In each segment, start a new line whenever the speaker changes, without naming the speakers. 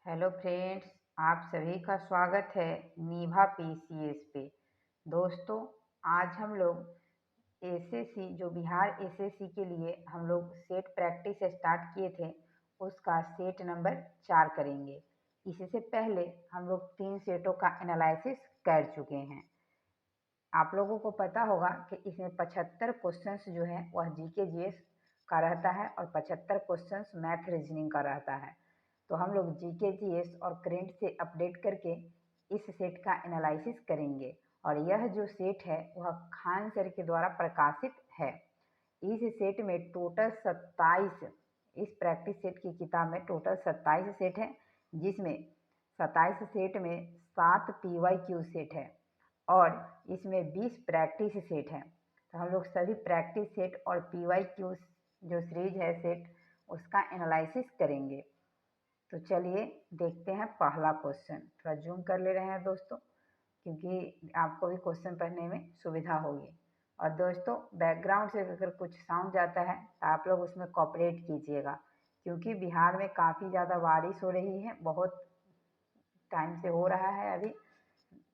Hello friends, आप सभी का स्वागत है नीभा पीसीएस पे। दोस्तों, आज हम लोग एसएससी जो बिहार एसएससी के लिए हम लोग सेट प्रैक्टिस स्टार्ट किए थे उसका सेट नंबर 4 करेंगे। इससे पहले हम लोग 3 सेटों का एनालिसिस कर चुके हैं। आप लोगों को पता होगा कि इसमें 75 क्वेश्चंस जो है वह जीके जीएस का रहता है और 75 क्वेश्चंस मैथ रीजनिंग का रहता है। तो हम लोग जीके जीएस और करेंट से अपडेट करके इस सेट का एनालिसिस करेंगे और यह जो सेट है वह खान सर के द्वारा प्रकाशित है। इस सेट में टोटल 27 इस प्रैक्टिस सेट की किताब में टोटल 27 सेट है, जिसमें 27 सेट में 7 PYQ सेट है और इसमें 20 प्रैक्टिस सेट है। तो हम लोग सभी प्रैक्टिस सेट और PYQ जो सीरीज है सेट उसका एनालिसिस करेंगे। तो चलिए देखते हैं पहला क्वेश्चन। थोड़ा जूम कर ले रहे हैं दोस्तों, क्योंकि आपको भी क्वेश्चन पढ़ने में सुविधा होगी। और दोस्तों, बैकग्राउंड से अगर कुछ साउंड जाता है तो आप लोग उसमें कोऑपरेट कीजिएगा, क्योंकि बिहार में काफ़ी ज़्यादा बारिश हो रही है, बहुत टाइम से हो रहा है। अभी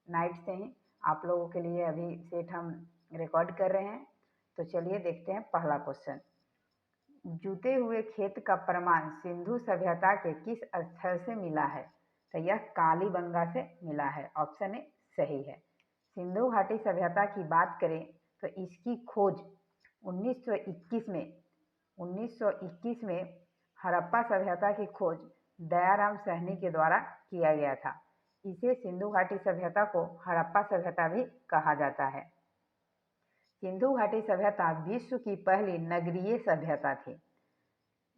नाइट से ही आप लोगों के लिए अभी सेट हम रिकॉर्ड कर रहे हैं। तो चलिए देखते हैं पहला क्वेश्चन। जुते हुए खेत का प्रमाण सिंधु सभ्यता के किस स्थल से मिला है? तो यह कालीबंगा से मिला है। ऑप्शन ए सही है। सिंधु घाटी सभ्यता की बात करें तो इसकी खोज 1921 में हड़प्पा सभ्यता की खोज दयाराम साहनी के द्वारा किया गया था। इसे सिंधु घाटी सभ्यता को हड़प्पा सभ्यता भी कहा जाता है। सिंधु घाटी सभ्यता विश्व की पहली नगरीय सभ्यता थी,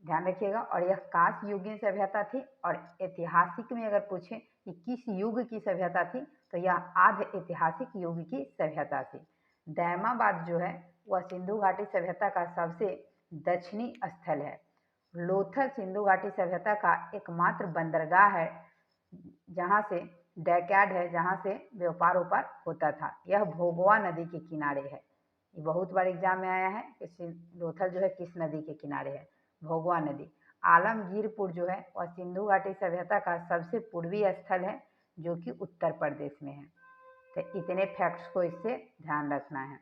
ध्यान रखिएगा। और यह कांस्य युगीन सभ्यता थी। और ऐतिहासिक में अगर पूछें कि किस युग की सभ्यता थी तो यह आध ऐतिहासिक युग की सभ्यता थी। दैमाबाद जो है वह सिंधु घाटी सभ्यता का सबसे दक्षिणी स्थल है। लोथल सिंधु घाटी सभ्यता का एकमात्र बंदरगाह है, जहाँ से डैक्यार्ड है, जहाँ से व्यापार होता था। यह भोगवा नदी के किनारे है। ये बहुत बार एग्जाम में आया है कि लोथल जो है किस नदी के किनारे है? भोगवा नदी। आलमगीरपुर जो है वह सिंधु घाटी सभ्यता का सबसे पूर्वी स्थल है, जो कि उत्तर प्रदेश में है। तो इतने फैक्ट्स को इससे ध्यान रखना है।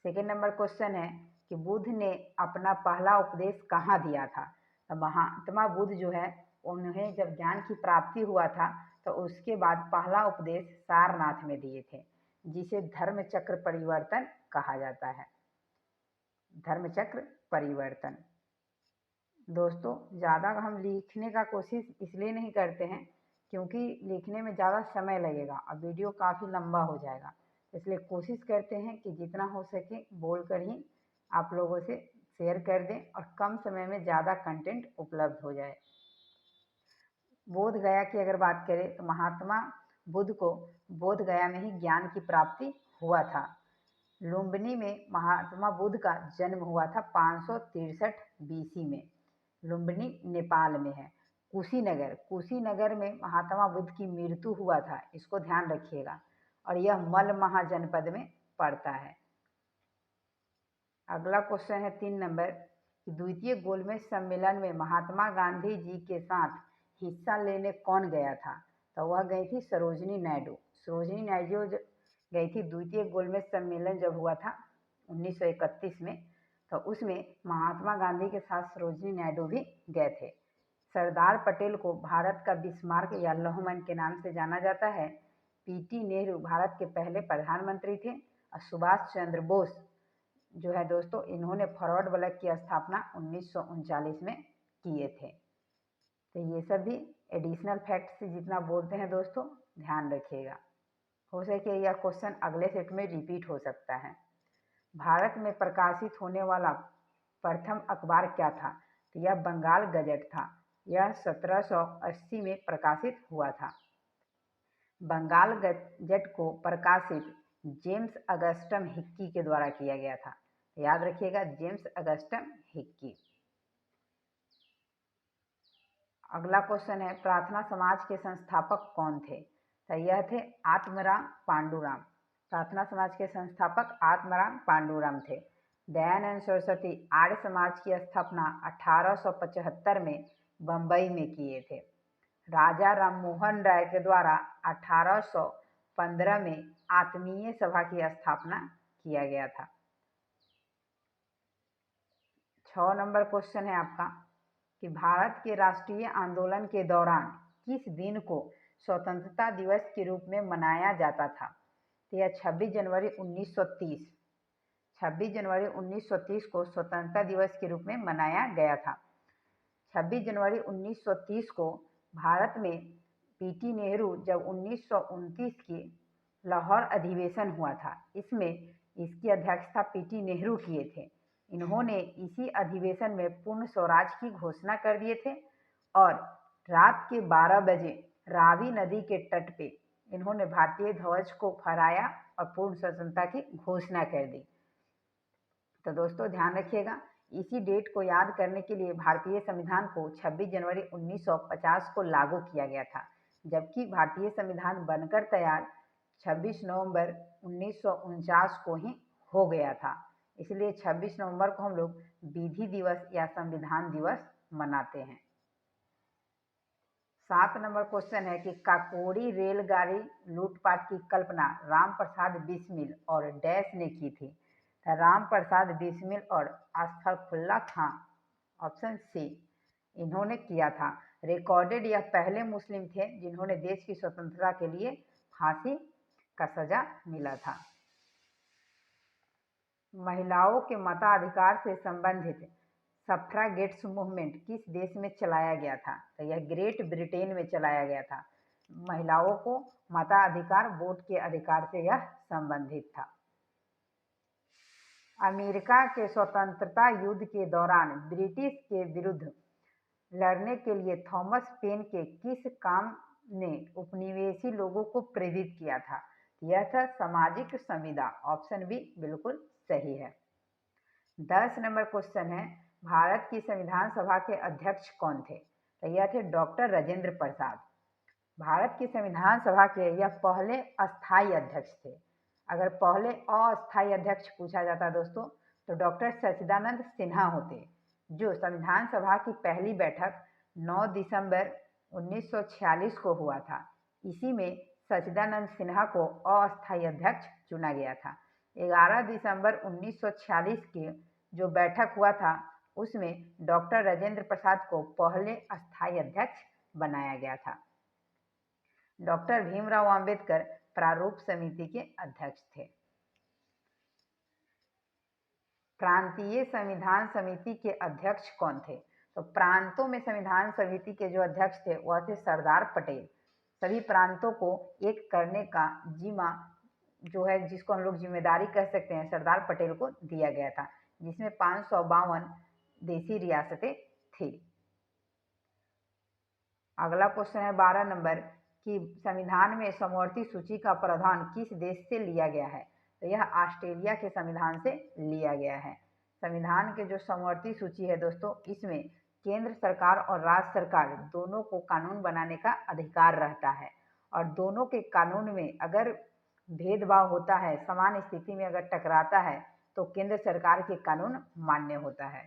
सेकेंड नंबर क्वेश्चन है कि बुद्ध ने अपना पहला उपदेश कहाँ दिया था? तो महात्मा बुद्ध जो है उन्हें जब ज्ञान की प्राप्ति हुआ था तो उसके बाद पहला उपदेश सारनाथ में दिए थे, जिसे धर्म चक्र परिवर्तन कहा जाता है। धर्म चक्र परिवर्तन। दोस्तों, ज़्यादा हम लिखने का कोशिश इसलिए नहीं करते हैं क्योंकि लिखने में ज़्यादा समय लगेगा और वीडियो काफ़ी लंबा हो जाएगा। इसलिए कोशिश करते हैं कि जितना हो सके बोलकर ही आप लोगों से शेयर कर दें और कम समय में ज़्यादा कंटेंट उपलब्ध हो जाए। बोध गया की अगर बात करें तो महात्मा बुद्ध को बोध गया में ही ज्ञान की प्राप्ति हुआ था। लुम्बिनी में महात्मा बुद्ध का जन्म हुआ था 563 BC में। लुम्बिनी नेपाल में है। कुशीनगर में महात्मा बुद्ध की मृत्यु हुआ था, इसको ध्यान रखिएगा। और यह मलमहा जनपद में पड़ता है। अगला क्वेश्चन है 3 नंबर कि द्वितीय गोलमेज सम्मेलन में महात्मा गांधी जी के साथ हिस्सा लेने कौन गया था? तो वह गई थी सरोजिनी नायडू। सरोजिनी नायडू गई थी द्वितीय गोलमेज सम्मेलन जब हुआ था 1931 में, तो उसमें महात्मा गांधी के साथ सरोजिनी नायडू भी गए थे। सरदार पटेल को भारत का बिस्मार्क या लौह मन के नाम से जाना जाता है। पीटी नेहरू भारत के पहले प्रधानमंत्री थे। और सुभाष चंद्र बोस जो है दोस्तों, इन्होंने फॉरवर्ड ब्लॉक की स्थापना 1939 में किए थे। तो ये सब भी एडिशनल फैक्ट से जितना बोलते हैं दोस्तों ध्यान रखिएगा। हो सके यह क्वेश्चन अगले सेट में रिपीट हो सकता है। भारत में प्रकाशित होने वाला प्रथम अखबार क्या था? तो यह बंगाल गजट था। यह 1780 में प्रकाशित हुआ था। बंगाल गजट को प्रकाशित जेम्स अगस्टम हिक्की के द्वारा किया गया था। याद रखिएगा, जेम्स अगस्टम हिक्की। अगला क्वेश्चन है प्रार्थना समाज के संस्थापक कौन थे? तो यह थे आत्माराम पांडुराम। प्रार्थना समाज के संस्थापक आत्माराम पांडुराम थे। दयानंद सरस्वती आर्य समाज की स्थापना 1875 में बम्बई में किए थे। राजा राममोहन राय के द्वारा 1815 में आत्मीय सभा की स्थापना किया गया था। 6 नंबर क्वेश्चन है आपका कि भारत के राष्ट्रीय आंदोलन के दौरान किस दिन को स्वतंत्रता दिवस के रूप में मनाया जाता था? तो यह 26 जनवरी 1930 26 जनवरी 1930 को स्वतंत्रता दिवस के रूप में मनाया गया था। 26 जनवरी 1930 को भारत में पीटी नेहरू जब 1929 की लाहौर अधिवेशन हुआ था, इसमें इसकी अध्यक्षता पीटी नेहरू किए थे। इन्होंने इसी अधिवेशन में पूर्ण स्वराज की घोषणा कर दिए थे और रात के 12 बजे रावी नदी के तट पे इन्होंने भारतीय ध्वज को फहराया और पूर्ण स्वतंत्रता की घोषणा कर दी। तो दोस्तों ध्यान रखिएगा, इसी डेट को याद करने के लिए भारतीय संविधान को 26 जनवरी 1950 को लागू किया गया था, जबकि भारतीय संविधान बनकर तैयार 26 नवंबर 1949 को ही हो गया था। इसलिए 26 नवंबर को हम लोग विधि दिवस या संविधान दिवस मनाते हैं। 7 नंबर क्वेश्चन है कि काकोरी रेलगाड़ी लूटपाट की कल्पना राम प्रसाद बिस्मिल और डैश ने की थी? राम प्रसाद बिस्मिल और अस्तफरुल्लाह खां, ऑप्शन सी, इन्होंने किया था। रिकॉर्डेड यह पहले मुस्लिम थे जिन्होंने देश की स्वतंत्रता के लिए फांसी का सजा मिला था। महिलाओं के मताधिकार से संबंधित सफ्रागेट्स मूवमेंट किस देश में चलाया गया था? तो यह ग्रेट ब्रिटेन में चलाया गया था। महिलाओं को मताधिकार, वोट के अधिकार से यह संबंधित था। अमेरिका के स्वतंत्रता युद्ध के दौरान ब्रिटिश के विरुद्ध लड़ने के लिए थॉमस पेन के किस काम ने उपनिवेशी लोगों को प्रेरित किया था? यह था सामाजिक संविदा, ऑप्शन बी बिल्कुल सही है। 10 नंबर क्वेश्चन है, भारत की संविधान सभा के अध्यक्ष कौन थे? तो यह थे डॉक्टर राजेंद्र प्रसाद। भारत की संविधान सभा के यह पहले अस्थायी अध्यक्ष थे। अगर पहले अस्थायी अध्यक्ष पूछा जाता दोस्तों तो डॉक्टर सच्चिदानंद सिन्हा होते, जो संविधान सभा की पहली बैठक 9 दिसंबर 1946 को हुआ था। इसी में सच्चिदानंद सिन्हा को अस्थायी अध्यक्ष चुना गया था। 11 दिसंबर 1946 की जो बैठक हुआ था उसमें डॉक्टर राजेंद्र प्रसाद को पहले अस्थायी अध्यक्ष बनाया गया था। डॉक्टर भीमराव अंबेडकर प्रारूप समिति के अध्यक्ष थे। प्रांतीय संविधान समिति के अध्यक्ष कौन थे? तो प्रांतों में संविधान समिति के जो अध्यक्ष थे वह थे सरदार पटेल। सभी प्रांतों को एक करने का जिम्मा जो है, जिसको हम लोग जिम्मेदारी कह सकते हैं, सरदार पटेल को दिया गया था, जिसमें 552 देशी रियासतें थी। अगला क्वेश्चन है 12 नंबर कि संविधान में समवर्ती सूची का प्रावधान किस देश से लिया गया है? तो यह ऑस्ट्रेलिया के संविधान से लिया गया है। संविधान के जो समवर्ती सूची है दोस्तों, इसमें केंद्र सरकार और राज्य सरकार दोनों को कानून बनाने का अधिकार रहता है और दोनों के कानून में अगर भेदभाव होता है, समान स्थिति में अगर टकराता है तो केंद्र सरकार के कानून मान्य होता है।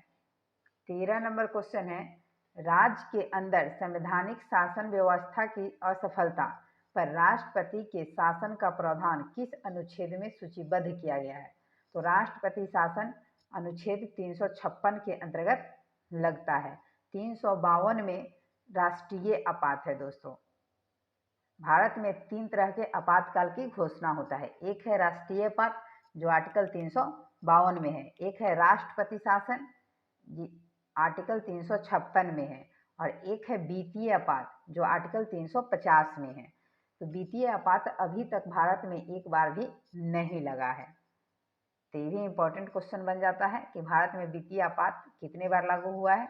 13 नंबर क्वेश्चन है, राज्य के अंदर संवैधानिक शासन व्यवस्था की असफलता पर राष्ट्रपति के शासन का प्रावधान किस अनुच्छेद में सूचीबद्ध किया गया है? तो राष्ट्रपति शासन अनुच्छेद 356 के अंतर्गत लगता है। 352 में राष्ट्रीय आपात है दोस्तों। भारत में 3 तरह के आपातकाल की घोषणा होता है। एक है राष्ट्रीय आपात जो आर्टिकल 352 में है, एक है राष्ट्रपति शासन आर्टिकल 356 में है और एक है वित्तीय आपात जो आर्टिकल 350 में है। तो वित्तीय आपात अभी तक भारत में एक बार भी नहीं लगा है। तो ये भी इम्पोर्टेंट क्वेश्चन बन जाता है कि भारत में वित्तीय आपात कितने बार लागू हुआ है?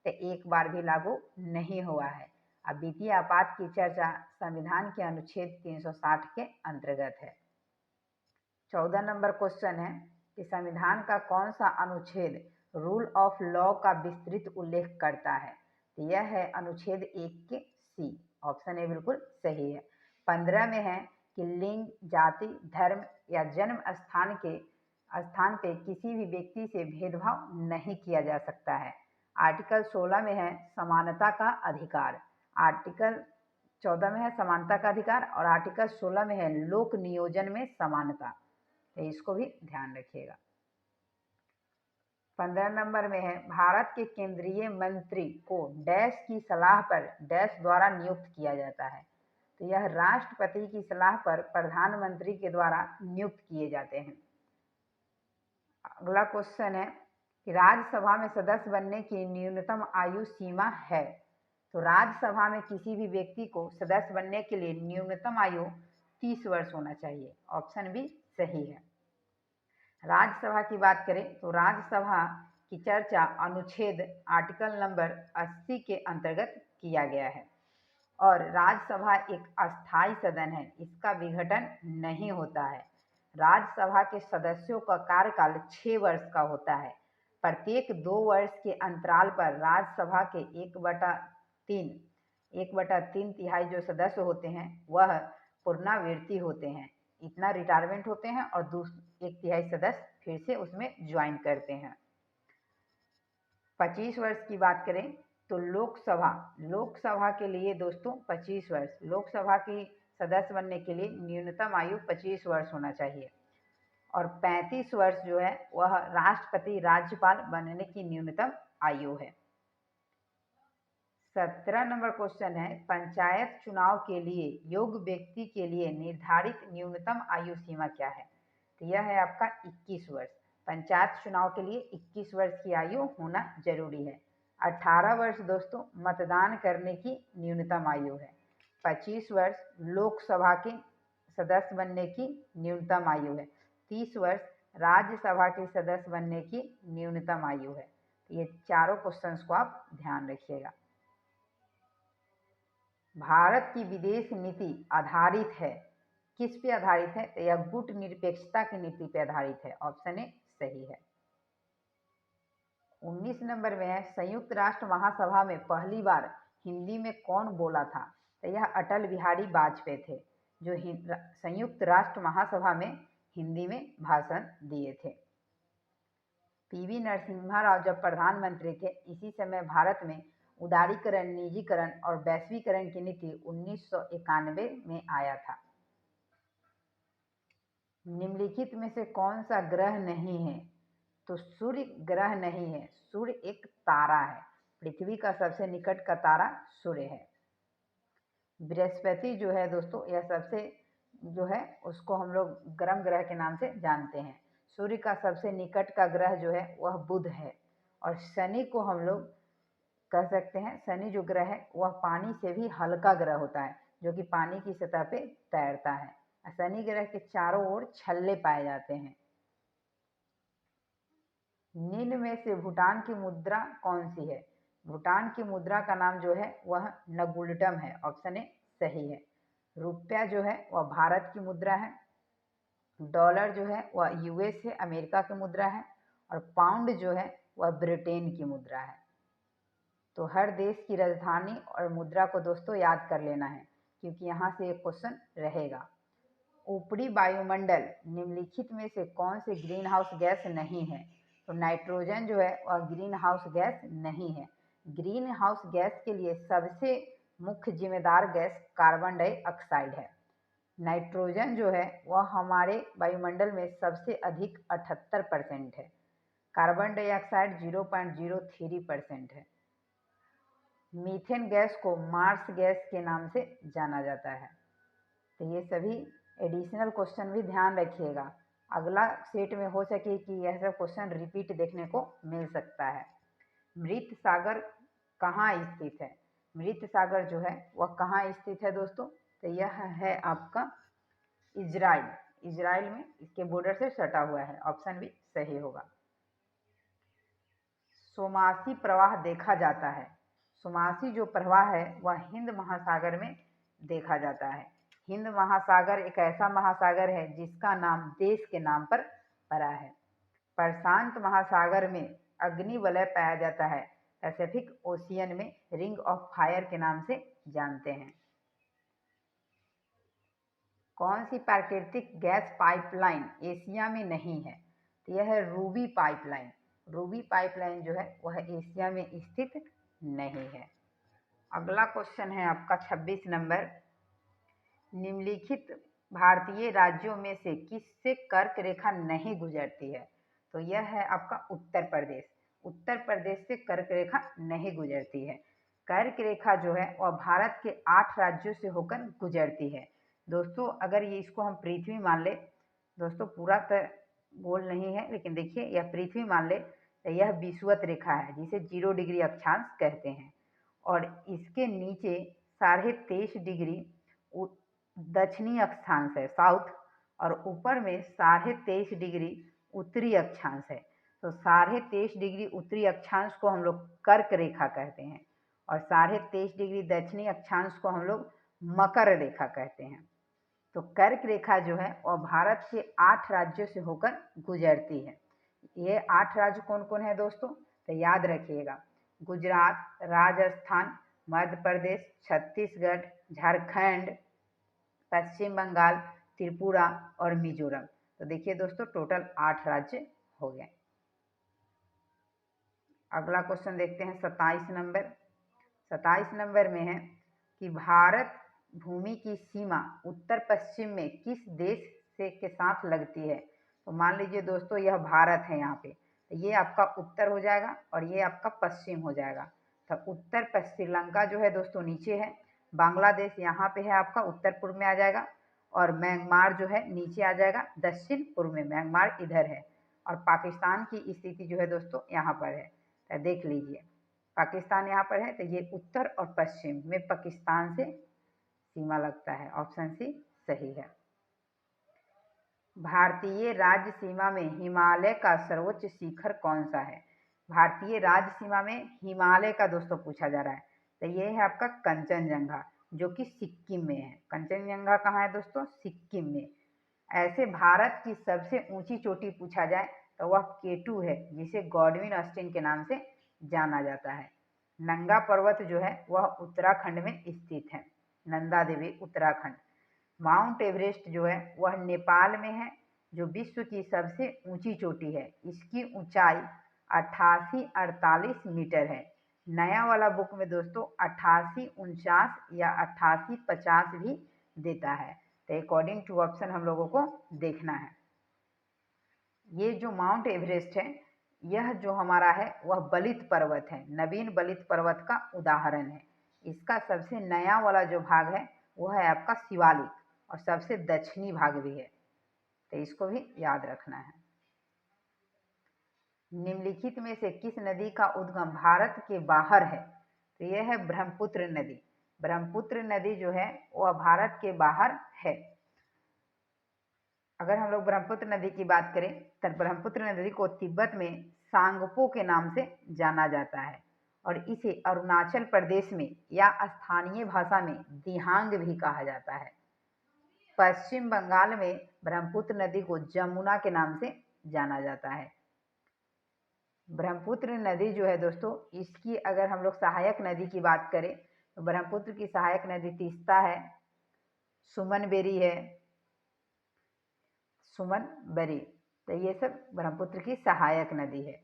तो एक बार भी लागू नहीं हुआ है। अब वित्तीय आपात की चर्चा संविधान के अनुच्छेद 360 के अंतर्गत है। 14 नंबर क्वेश्चन है कि संविधान का कौन सा अनुच्छेद रूल ऑफ लॉ का विस्तृत उल्लेख करता है? तो यह है अनुच्छेद 1 के सी, ऑप्शन ए बिल्कुल सही है। 15 में है कि लिंग, जाति, धर्म या जन्म स्थान पे किसी भी व्यक्ति से भेदभाव नहीं किया जा सकता है। आर्टिकल 16 में है समानता का अधिकार। आर्टिकल 14 में है समानता का अधिकार और आर्टिकल 16 में है लोक नियोजन में समानता। तो इसको भी ध्यान रखिएगा। 15 नंबर में है भारत के केंद्रीय मंत्री को डैश की सलाह पर डैश द्वारा नियुक्त किया जाता है। तो यह राष्ट्रपति की सलाह पर प्रधानमंत्री के द्वारा नियुक्त किए जाते हैं। अगला क्वेश्चन है कि राज्यसभा में सदस्य बनने की न्यूनतम आयु सीमा है। तो राज्यसभा में किसी भी व्यक्ति को सदस्य बनने के लिए न्यूनतम आयु 30 वर्ष होना चाहिए। ऑप्शन बी सही है। राज्यसभा की बात करें तो राज्यसभा की चर्चा अनुच्छेद आर्टिकल नंबर 80 के अंतर्गत किया गया है और राज्यसभा एक अस्थायी सदन है, इसका विघटन नहीं होता है। राज्यसभा के सदस्यों का कार्यकाल 6 वर्ष का होता है। प्रत्येक 2 वर्ष के अंतराल पर राज्यसभा के 1/3 तिहाई जो सदस्य होते हैं वह पुनरावृत्ति होते हैं, इतना रिटायरमेंट होते हैं और 1 तिहाई सदस्य फिर से उसमें ज्वाइन करते हैं। 25 वर्ष की बात करें तो लोकसभा के लिए दोस्तों 25 वर्ष, लोकसभा की सदस्य बनने के लिए न्यूनतम आयु 25 वर्ष होना चाहिए और 35 वर्ष जो है वह राष्ट्रपति राज्यपाल बनने की न्यूनतम आयु है। 17 नंबर क्वेश्चन है पंचायत चुनाव के लिए योग्य व्यक्ति के लिए निर्धारित न्यूनतम आयु सीमा क्या है। तो यह है आपका 21 वर्ष। पंचायत चुनाव के लिए 21 वर्ष की आयु होना जरूरी है। 18 वर्ष दोस्तों मतदान करने की न्यूनतम आयु है। 25 वर्ष लोकसभा के सदस्य बनने की न्यूनतम आयु है। 30 वर्ष राज्यसभा के सदस्य बनने की न्यूनतम आयु है। ये चारों क्वेश्चंस को आप ध्यान रखिएगा। भारत की विदेश नीति आधारित है, किस पे आधारित है? तो यह गुट निरपेक्षता की नीति पे आधारित है। ऑप्शन ए सही है। 19 नंबर में है संयुक्त राष्ट्र महासभा में पहली बार हिंदी में कौन बोला था? तो यह अटल बिहारी वाजपेयी थे जो संयुक्त राष्ट्र महासभा में हिंदी में भाषण दिए थे। पीवी नरसिम्हा राव जब प्रधानमंत्री थे, इसी समय भारत में उदारीकरण, निजीकरण और वैश्वीकरण की नीति 1991 में आया था। निम्नलिखित में से कौन सा ग्रह नहीं है? तो सूर्य ग्रह नहीं है, सूर्य एक तारा है। पृथ्वी का सबसे निकट का तारा सूर्य है। बृहस्पति जो है दोस्तों यह सबसे जो है उसको हम लोग गर्म ग्रह के नाम से जानते हैं। सूर्य का सबसे निकट का ग्रह जो है वह बुध है और शनि को हम लोग कह सकते हैं, शनि जो ग्रह है वह पानी से भी हल्का ग्रह होता है जो कि पानी की सतह पे तैरता है। शनि ग्रह के चारों ओर छल्ले पाए जाते हैं। निम्न में से भूटान की मुद्रा कौन सी है? भूटान की मुद्रा का नाम जो है वह नगुल्टम है। ऑप्शन ए सही है। रुपया जो है वह भारत की मुद्रा है। डॉलर जो है वह यूएस है, अमेरिका की मुद्रा है और पाउंड जो है वह ब्रिटेन की मुद्रा है। तो हर देश की राजधानी और मुद्रा को दोस्तों याद कर लेना है क्योंकि यहाँ से एक क्वेश्चन रहेगा। ऊपरी वायुमंडल निम्नलिखित में से कौन से ग्रीन हाउस गैस नहीं है? तो नाइट्रोजन जो है वह ग्रीन हाउस गैस नहीं है। ग्रीन हाउस गैस के लिए सबसे मुख्य जिम्मेदार गैस कार्बन डाइऑक्साइड है। नाइट्रोजन जो है वह हमारे वायुमंडल में सबसे अधिक 78% है। कार्बन डाइऑक्साइड 0.03% है। मीथेन गैस को मार्स गैस के नाम से जाना जाता है। तो ये सभी एडिशनल क्वेश्चन भी ध्यान रखिएगा, अगला सेट में हो सके कि यह सब क्वेश्चन रिपीट देखने को मिल सकता है। मृत सागर कहाँ स्थित है? मृत सागर जो है वह कहाँ स्थित है दोस्तों? तो यह है आपका इजराइल में, इसके बॉर्डर से सटा हुआ है। ऑप्शन भी सही होगा। सोमासी प्रवाह देखा जाता है। सोमासी जो प्रवाह है वह हिंद महासागर में देखा जाता है। हिंद महासागर एक ऐसा महासागर है जिसका नाम देश के नाम पर पड़ा है। प्रशांत महासागर में अग्नि वलय पाया जाता है। पैसिफिक ओशियन में रिंग ऑफ फायर के नाम से जानते हैं। कौन सी प्राकृतिक गैस पाइपलाइन एशिया में नहीं है? तो यह है रूबी पाइपलाइन। रूबी पाइपलाइन जो है वह एशिया में स्थित नहीं है। अगला क्वेश्चन है आपका 26 नंबर। निम्नलिखित भारतीय राज्यों में से किससे कर्क रेखा नहीं गुजरती है? तो यह है आपका उत्तर प्रदेश। उत्तर प्रदेश से कर्क रेखा नहीं गुजरती है। कर्क रेखा जो है वह भारत के 8 राज्यों से होकर गुजरती है। दोस्तों अगर ये इसको हम पृथ्वी मान ले, दोस्तों पूरा गोल नहीं है लेकिन देखिए यह पृथ्वी मान ले तो यह विषुवत रेखा है जिसे 0 डिग्री अक्षांश कहते हैं, और इसके नीचे 23.5 डिग्री दक्षिणी अक्षांश है साउथ, और ऊपर में 23.5 डिग्री उत्तरी अक्षांश है। तो 23.5 डिग्री उत्तरी अक्षांश को हम लोग कर्क रेखा कहते हैं और 23.5 डिग्री दक्षिणी अक्षांश को हम लोग मकर रेखा कहते हैं। तो कर्क रेखा जो है वह भारत के 8 राज्यों से होकर गुजरती है। ये 8 राज्य कौन कौन है दोस्तों? तो याद रखिएगा, गुजरात, राजस्थान, मध्य प्रदेश, छत्तीसगढ़, झारखंड, पश्चिम बंगाल, त्रिपुरा और मिजोरम। तो देखिए दोस्तों टोटल 8 राज्य हो गए। अगला क्वेश्चन देखते हैं 27 नंबर। 27 नंबर में है कि भारत भूमि की सीमा उत्तर पश्चिम में किस देश से के साथ लगती है? तो मान लीजिए दोस्तों यह भारत है, यहाँ पे तो ये आपका उत्तर हो जाएगा और ये आपका पश्चिम हो जाएगा। तो उत्तर पर श्रीलंका जो है दोस्तों नीचे है, बांग्लादेश यहाँ पे है आपका उत्तर पूर्व में आ जाएगा, और म्यांमार जो है नीचे आ जाएगा दक्षिण पूर्व में, म्यांमार इधर है, और पाकिस्तान की स्थिति जो है दोस्तों यहाँ पर है। तो देख लीजिए पाकिस्तान यहाँ पर है, तो ये उत्तर और पश्चिम में पाकिस्तान से सीमा लगता है। ऑप्शन सी सही है। भारतीय राज्य सीमा में हिमालय का सर्वोच्च शिखर कौन सा है? भारतीय राज्य सीमा में हिमालय का दोस्तों पूछा जा रहा है, तो ये है आपका कंचनजंगा जो कि सिक्किम में है। कंचनजंगा कहाँ है दोस्तों? सिक्किम में। ऐसे भारत की सबसे ऊंची चोटी पूछा जाए तो वह केटू है, जिसे गॉडविन ऑस्टिन के नाम से जाना जाता है। नंगा पर्वत जो है वह उत्तराखंड में स्थित है, नंदा देवी उत्तराखंड। माउंट एवरेस्ट जो है वह नेपाल में है, जो विश्व की सबसे ऊंची चोटी है। इसकी ऊंचाई 8848 मीटर है। नया वाला बुक में दोस्तों 8849 या 8850 भी देता है, तो अकॉर्डिंग टू ऑप्शन हम लोगों को देखना है। ये जो माउंट एवरेस्ट है यह जो हमारा है वह बलित पर्वत है, नवीन बलित पर्वत का उदाहरण है। इसका सबसे नया वाला जो भाग है वह है आपका शिवालिक, और सबसे दक्षिणी भाग भी है, तो इसको भी याद रखना है। निम्नलिखित में से किस नदी का उद्गम भारत के बाहर है? तो यह है ब्रह्मपुत्र नदी। ब्रह्मपुत्र नदी जो है वह भारत के बाहर है। अगर हम लोग ब्रह्मपुत्र नदी की बात करें तो ब्रह्मपुत्र नदी को तिब्बत में सांगपो के नाम से जाना जाता है, और इसे अरुणाचल प्रदेश में या स्थानीय भाषा में दिहांग भी कहा जाता है। पश्चिम बंगाल में ब्रह्मपुत्र नदी को जमुना के नाम से जाना जाता है। ब्रह्मपुत्र नदी जो है दोस्तों, इसकी अगर हम लोग सहायक नदी की बात करें तो ब्रह्मपुत्र की सहायक नदी तीस्ता है, सुमनबेरी है, सुमनबरी, तो ये सब ब्रह्मपुत्र की सहायक नदी है।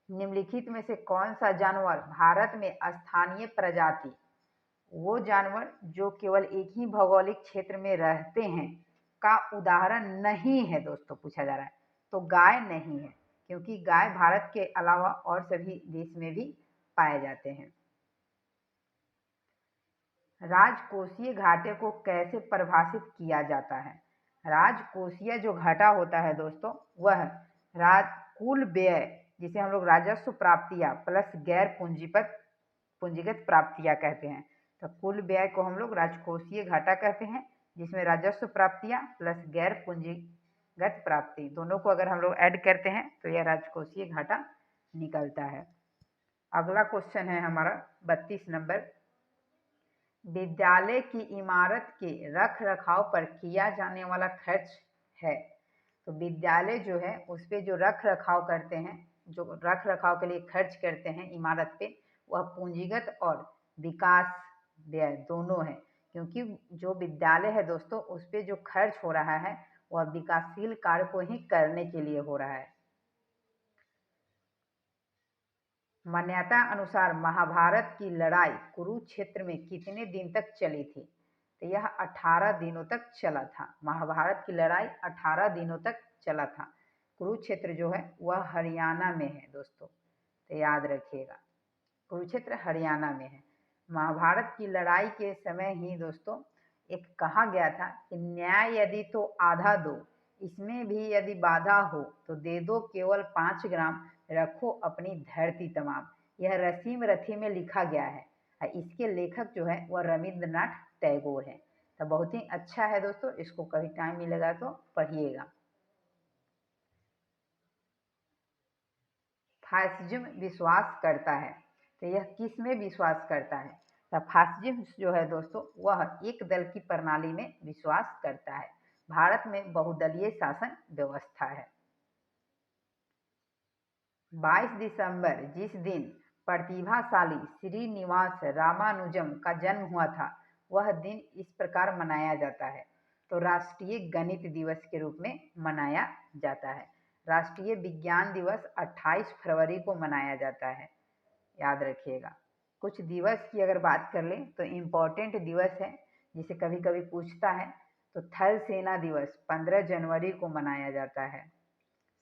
निम्नलिखित में से कौन सा जानवर भारत में स्थानीय प्रजाति, वो जानवर जो केवल एक ही भौगोलिक क्षेत्र में रहते हैं, का उदाहरण नहीं है दोस्तों पूछा जा रहा है? तो गाय नहीं है, क्योंकि गाय भारत के अलावा और सभी देश में भी पाए जाते हैं। राजकोषीय घाटे को कैसे परिभाषित किया जाता है? राजकोषीय जो घाटा होता है दोस्तों वह कुल व्यय, जिसे हम लोग राजस्व प्राप्तियां प्लस गैर पूंजीगत प्राप्तियां कहते हैं। तो कुल व्यय को हम लोग राजकोषीय घाटा कहते हैं, जिसमें राजस्व प्राप्तियां प्लस गैर पूंजीगत प्राप्ति दोनों को अगर हम लोग ऐड करते हैं तो यह राजकोषीय घाटा निकलता है। अगला क्वेश्चन है हमारा 32 नंबर। विद्यालय की इमारत के रख रखाव पर किया जाने वाला खर्च है। तो विद्यालय जो है उस पर जो रख रखाव करते हैं, जो रख रखाव के लिए खर्च करते हैं इमारत पे, वह पूंजीगत और विकास व्यय दोनों है, क्योंकि जो विद्यालय है दोस्तों उस पर जो खर्च हो रहा है वह विकासशील कार्य को ही करने के लिए हो रहा है। मान्यता अनुसार महाभारत की लड़ाई कुरुक्षेत्र में कितने दिन तक चली थी? तो यह 18 दिनों तक चला था। महाभारत की लड़ाई 18 दिनों तक चला था। कुरुक्षेत्र जो है वह हरियाणा में है दोस्तों, तो याद रखिएगा, कुरुक्षेत्र हरियाणा में है। महाभारत की लड़ाई के समय ही दोस्तों एक कहा गया था कि न्याय यदि तो आधा दो, इसमें भी यदि बाधा हो तो दे दो केवल 5 ग्राम, रखो अपनी धरती तमाम। यह रसीम रथी में लिखा गया है और इसके लेखक जो है वह रविंद्रनाथ टैगोर है। तो बहुत ही अच्छा है दोस्तों, इसको कभी टाइम मिलेगा तो पढ़िएगा। फासिज्म विश्वास करता है, तो यह किस में विश्वास करता है? तो फासिज्म जो है दोस्तों वह एक दल की प्रणाली में विश्वास करता है। भारत में बहुदलीय शासन व्यवस्था है। 22 दिसंबर जिस दिन प्रतिभाशाली श्रीनिवास रामानुजम का जन्म हुआ था, वह दिन इस प्रकार मनाया जाता है। तो राष्ट्रीय गणित दिवस के रूप में मनाया जाता है। राष्ट्रीय विज्ञान दिवस 28 फरवरी को मनाया जाता है, याद रखिएगा। कुछ दिवस की अगर बात कर लें तो इम्पोर्टेंट दिवस है, जिसे कभी कभी पूछता है। तो थल सेना दिवस 15 जनवरी को मनाया जाता है।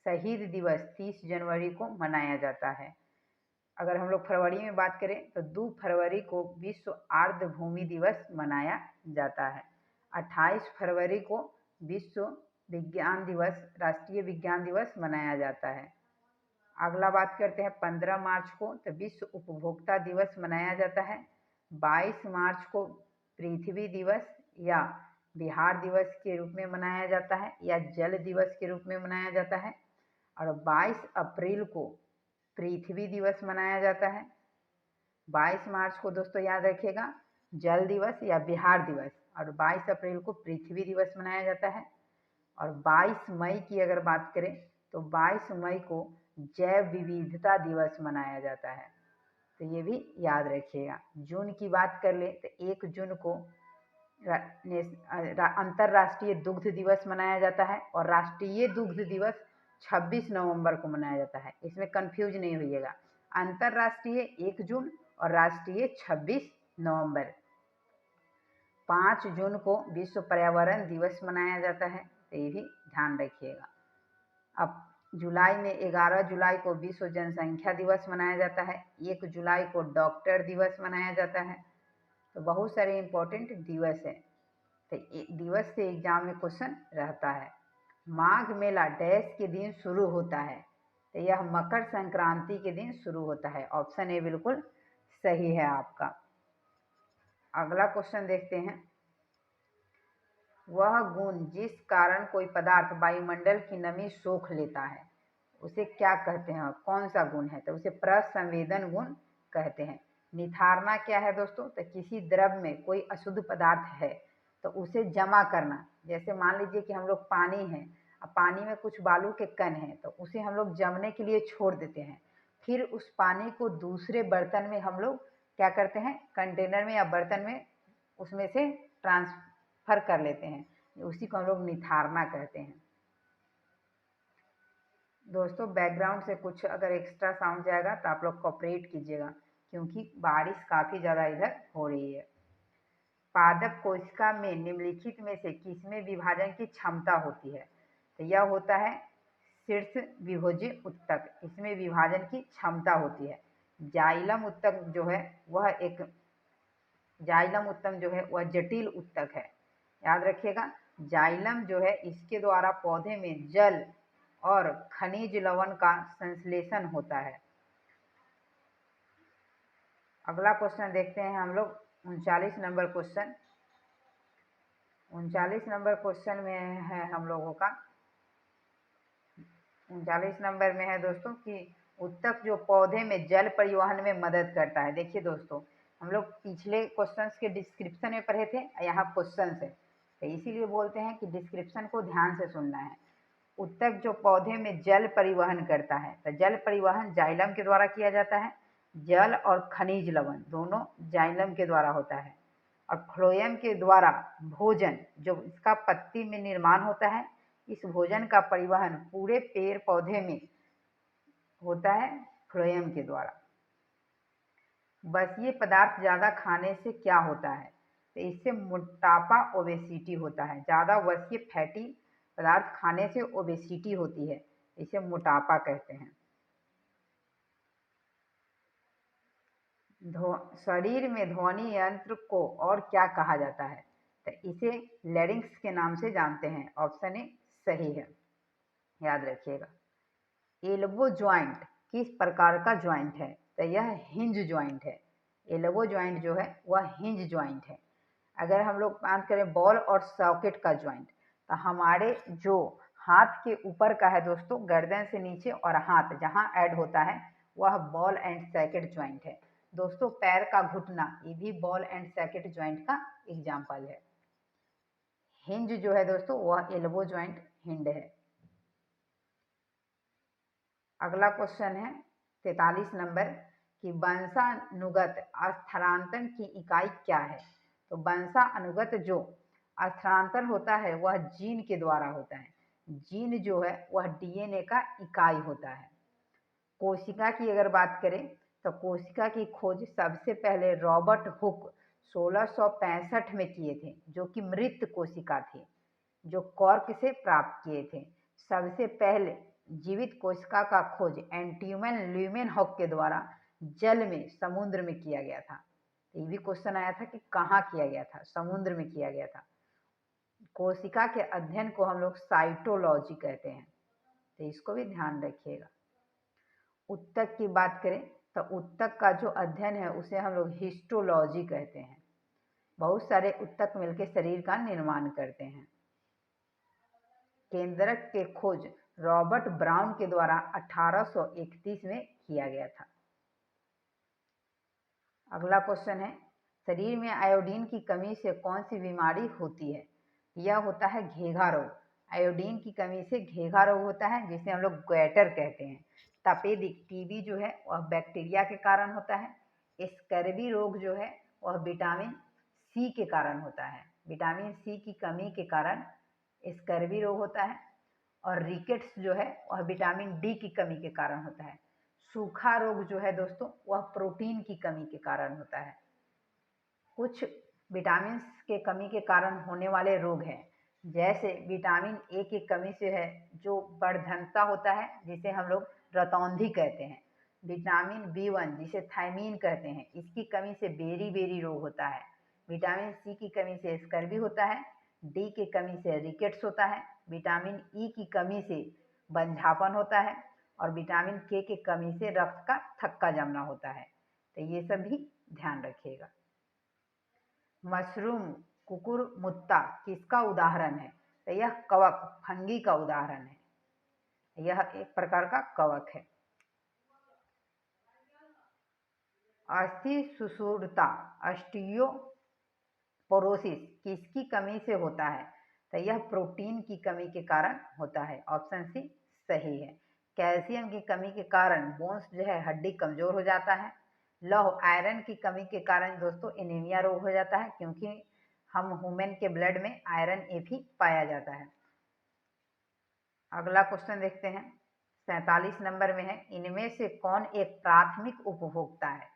शहीद दिवस 30 जनवरी को मनाया जाता है। अगर हम लोग फरवरी में बात करें तो 2 फरवरी को विश्व आर्द्रभूमि दिवस मनाया जाता है। 28 फरवरी को विश्व विज्ञान दिवस, राष्ट्रीय विज्ञान दिवस मनाया जाता है। अगला बात करते हैं 15 मार्च को, तो विश्व उपभोक्ता दिवस मनाया जाता है। 22 मार्च को पृथ्वी दिवस या बिहार दिवस के रूप में मनाया जाता है या जल दिवस के रूप में मनाया जाता है। और 22 अप्रैल को पृथ्वी दिवस मनाया जाता है। 22 मार्च को दोस्तों याद रखिएगा जल दिवस या बिहार दिवस, और 22 अप्रैल को पृथ्वी दिवस मनाया जाता है। और 22 मई की अगर बात करें तो 22 मई को जैव विविधता दिवस मनाया जाता है, तो ये भी याद रखिएगा। जून की बात कर ले तो 1 जून को अंतर्राष्ट्रीय दुग्ध दिवस मनाया जाता है और राष्ट्रीय दुग्ध दिवस 26 नवंबर को मनाया जाता है। इसमें कंफ्यूज नहीं होइएगा, अंतर्राष्ट्रीय 1 जून और राष्ट्रीय 26 नवंबर। 5 जून को विश्व पर्यावरण दिवस मनाया जाता है, तो ये भी ध्यान रखिएगा। अब जुलाई में 11 जुलाई को विश्व जनसंख्या दिवस मनाया जाता है। 1 जुलाई को डॉक्टर दिवस मनाया जाता है। तो बहुत सारे इम्पोर्टेंट दिवस है, तो दिवस से एग्जाम में क्वेश्चन रहता है। माघ मेला डैश के दिन शुरू होता है, तो यह मकर संक्रांति के दिन शुरू होता है। ऑप्शन ए बिल्कुल सही है आपका। अगला क्वेश्चन देखते हैं। वह गुण जिस कारण कोई पदार्थ वायुमंडल की नमी सोख लेता है, उसे क्या कहते हैं? कौन सा गुण है? तो उसे प्रसंवेदन गुण कहते हैं। निथारना क्या है दोस्तों? तो किसी द्रव में कोई अशुद्ध पदार्थ है तो उसे जमा करना। जैसे मान लीजिए कि हम लोग पानी है, अब पानी में कुछ बालू के कण हैं, तो उसे हम लोग जमने के लिए छोड़ देते हैं। फिर उस पानी को दूसरे बर्तन में हम लोग क्या करते हैं, कंटेनर में या बर्तन में उसमें से ट्रांसफर कर लेते हैं। उसी को हम लोग निथारना कहते हैं। दोस्तों बैकग्राउंड से कुछ अगर एक्स्ट्रा साउंड जाएगा तो आप लोग कोऑपरेट कीजिएगा, क्योंकि बारिश काफ़ी ज़्यादा इधर हो रही है। पादप कोशिका में निम्नलिखित में से किसमें विभाजन की क्षमता होती है? तो यह होता है शीर्ष विभोजी उत्तक, इसमें विभाजन की क्षमता होती है। जाइलम उत्तक जो है वह एक जाइलम उत्तक जो है वह जटिल उत्तक है, याद रखिएगा। जाइलम जो है इसके द्वारा पौधे में जल और खनिज लवण का संश्लेषण होता है। अगला क्वेश्चन देखते हैं हम लोग 39 नंबर क्वेश्चन। 39 नंबर क्वेश्चन में है हम लोगों का 39 नंबर में है दोस्तों कि उत्तक जो पौधे में जल परिवहन में मदद करता है। देखिए दोस्तों, हम लोग पिछले क्वेश्चंस के डिस्क्रिप्शन में पढ़े थे, यहाँ क्वेश्चंस है, तो इसीलिए बोलते हैं कि डिस्क्रिप्शन को ध्यान से सुनना है। उत्तक जो पौधे में जल परिवहन करता है, तो जल परिवहन जाइलम के द्वारा किया जाता है। जल और खनिज लवण दोनों जाइलम के द्वारा होता है। और फ्लोएम के द्वारा भोजन जो इसका पत्ती में निर्माण होता है, इस भोजन का परिवहन पूरे पेड़ पौधे में होता है फ्लोएम के द्वारा। वसीय पदार्थ ज़्यादा खाने से क्या होता है? तो इससे मोटापा ओबेसिटी होता है। ज़्यादा वसीय फैटी पदार्थ खाने से ओबेसिटी होती है, इसे मोटापा कहते हैं। शरीर में ध्वनि यंत्र को और क्या कहा जाता है? तो इसे लैरिंक्स के नाम से जानते हैं। ऑप्शन ए सही है, याद रखिएगा। एल्बो ज्वाइंट किस प्रकार का ज्वाइंट है? तो यह हिंज ज्वाइंट है। एल्बो ज्वाइंट जो है वह हिंज ज्वाइंट है। अगर हम लोग बात करें बॉल और सॉकेट का ज्वाइंट, तो हमारे जो हाथ के ऊपर का है दोस्तों, गर्दन से नीचे और हाथ जहां ऐड होता है वह बॉल एंड सॉकेट ज्वाइंट है। दोस्तों पैर का घुटना ये भी बॉल एंड सॉकेट ज्वाइंट का एग्जाम्पल है। हिंज जो है दोस्तों वह एल्बो ज्वाइंट हिंड है। अगला क्वेश्चन है 43 नंबर कि वंशानुगत स्थानांतरण की इकाई क्या है? तो वंशानुगत जो स्थानांतरण होता है वह जीन के द्वारा होता है। जीन जो है वह डीएनए का इकाई होता है। कोशिका की अगर बात करें तो कोशिका की खोज सबसे पहले रॉबर्ट हुक 1665 में किए थे, जो कि मृत कोशिका थी, जो कॉर्क से प्राप्त किए थे। सबसे पहले जीवित कोशिका का खोज एंट्यूमन ल्यूमेनहॉक के द्वारा जल में, समुद्र में किया गया था। ये भी क्वेश्चन आया था कि कहाँ किया गया था? समुद्र में किया गया था। कोशिका के अध्ययन को हम लोग साइटोलॉजी कहते हैं, तो इसको भी ध्यान रखिएगा। उत्तक की बात करें तो उत्तक का जो अध्ययन है उसे हम लोग हिस्टोलॉजी कहते हैं। बहुत सारे उत्तक मिलकर शरीर का निर्माण करते हैं। केंद्रक के खोज रॉबर्ट ब्राउन के द्वारा 1831 में किया गया था। अगला क्वेश्चन है शरीर में आयोडीन की कमी से कौन सी बीमारी होती है? यह होता है घेघा रोग। आयोडीन की कमी से घेघा रोग होता है, जिसे हम लोग ग्वेटर कहते हैं। तपेदिक टीबी जो है वह बैक्टीरिया के कारण होता है। स्कर्वी रोग जो है वह विटामिन सी के कारण होता है। विटामिन सी की कमी के कारण स्कर्वी रोग होता है। और रिकेट्स जो है वह विटामिन डी की कमी के कारण होता है। सूखा रोग जो है दोस्तों वह प्रोटीन की कमी के कारण होता है। कुछ विटामिन के कमी के कारण होने वाले रोग हैं, जैसे विटामिन ए की कमी से है जो बढ़धनता होता है, जिसे हम लोग रतौंधी कहते हैं। विटामिन बी1 जिसे थायमीन कहते हैं, इसकी कमी से बेरी बेरी रोग होता है। विटामिन सी की कमी से स्कर्वी होता है। डी की कमी से रिकेट्स होता है। विटामिन ई की कमी से बंझापन होता है। और विटामिन के की कमी से रक्त का थक्का जमना होता है। तो ये सब भी ध्यान रखिएगा। मशरूम कुकुरमुत्ता किसका उदाहरण है? तो यह कवक फंगी का उदाहरण है। यह एक प्रकार का कवक है। अस्थि सुषुम्नता ऑस्टियोपोरोसिस किसकी कमी से होता है? तो यह प्रोटीन की कमी के कारण होता है। ऑप्शन सी सही है। कैल्शियम की कमी के कारण बोन्स जो है हड्डी कमजोर हो जाता है। लौह आयरन की कमी के कारण दोस्तों एनीमिया रोग हो जाता है, क्योंकि हम ह्यूमन के ब्लड में आयरन ए भी पाया जाता है। अगला क्वेश्चन देखते हैं 47 नंबर में है इनमें से कौन एक प्राथमिक उपभोक्ता है?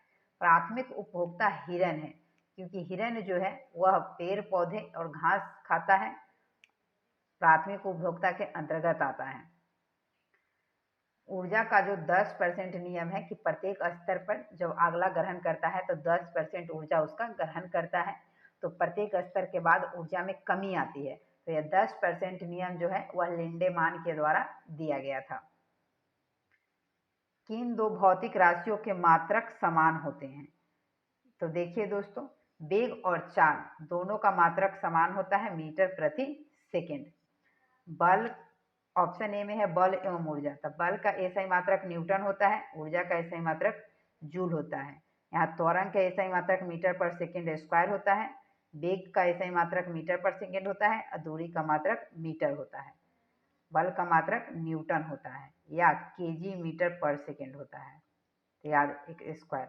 प्राथमिक उपभोक्ता हिरन है, क्योंकि हिरन जो है वह पेड़ पौधे और घास खाता है, प्राथमिक उपभोक्ता के अंतर्गत आता है। ऊर्जा का जो 10% नियम है कि प्रत्येक स्तर पर जब अगला ग्रहण करता है तो 10% ऊर्जा उसका ग्रहण करता है, तो प्रत्येक स्तर के बाद ऊर्जा में कमी आती है। तो यह 10% नियम जो है वह लिंडेमान के द्वारा दिया गया था। किन दो भौतिक राशियों के मात्रक समान होते हैं? तो देखिए दोस्तों, वेग और चाल दोनों का मात्रक समान होता है मीटर प्रति सेकेंड। बल, ऑप्शन ए में है बल एवं ऊर्जा, तब बल का एसआई मात्रक न्यूटन होता है, ऊर्जा का एसआई मात्रक जूल होता है। यहाँ त्वरण का एसआई मात्रक मीटर पर सेकेंड स्क्वायर होता है, वेग का एसआई मात्रक मीटर पर सेकेंड होता है और दूरी का मात्रक मीटर होता है। बल का मात्रक न्यूटन होता है या केजी मीटर पर सेकेंड होता है, तो याद एक स्क्वायर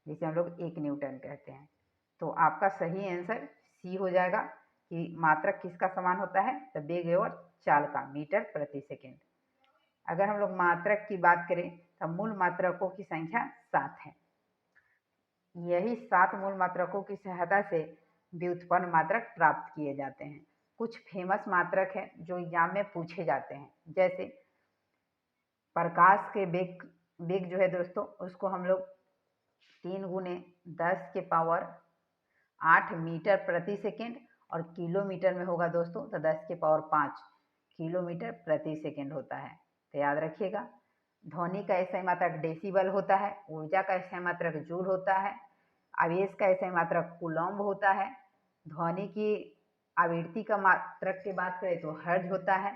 जिसे हम लोग 1 न्यूटन कहते हैं। तो आपका सही आंसर सी हो जाएगा कि मात्रक किसका समान होता है? तो वेग और चाल का मीटर प्रति सेकेंड। अगर हम लोग मात्रक की बात करें तो मूल मात्रकों की संख्या 7 है। यही 7 मूल मात्रकों की सहायता से व्युत्पन्न मात्रक प्राप्त किए जाते हैं। कुछ फेमस मात्रक हैं जो एग्जाम में पूछे जाते हैं, जैसे प्रकाश के वेग जो है दोस्तों, उसको हम लोग 3 गुने 10 के पावर 8 मीटर प्रति सेकेंड, और किलोमीटर में होगा दोस्तों तो 10 के पावर 5 किलोमीटर प्रति सेकेंड होता है। तो याद रखिएगा। ध्वनि का एसआई मात्रक डेसिबल होता है, ऊर्जा का एसआई मात्रक जूल होता है, आवेश का एसआई मात्रक कूलम्ब होता है, ध्वनि की आवृत्ति का मात्रक की बात करें तो हर्ट्ज होता है,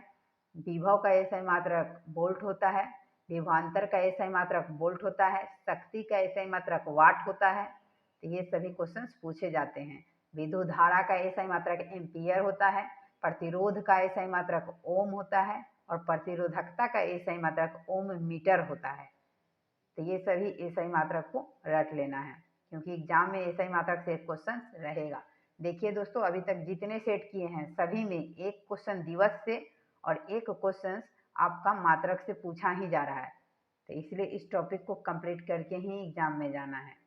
विभव का एसआई मात्रक वोल्ट होता है, विभवांतर का एसआई मात्रक वोल्ट होता है, शक्ति का एसआई मात्रक वाट होता है। तो ये सभी क्वेश्चंस पूछे जाते हैं। विद्युत धारा का एसआई मात्रक एम्पियर होता है, प्रतिरोध का एसआई मात्रक ओम होता है, और प्रतिरोधकता का एसआई मात्रक ओम मीटर होता है। तो ये सभी एसआई मात्रक को रट लेना है, क्योंकि एग्जाम में एसआई मात्रक से एक क्वेश्चन रहेगा। देखिए दोस्तों, अभी तक जितने सेट किए हैं सभी में एक क्वेश्चन दिवस से और एक क्वेश्चन आपका मात्रक से पूछा ही जा रहा है। तो इसलिए इस टॉपिक को कंप्लीट करके ही एग्जाम में जाना है।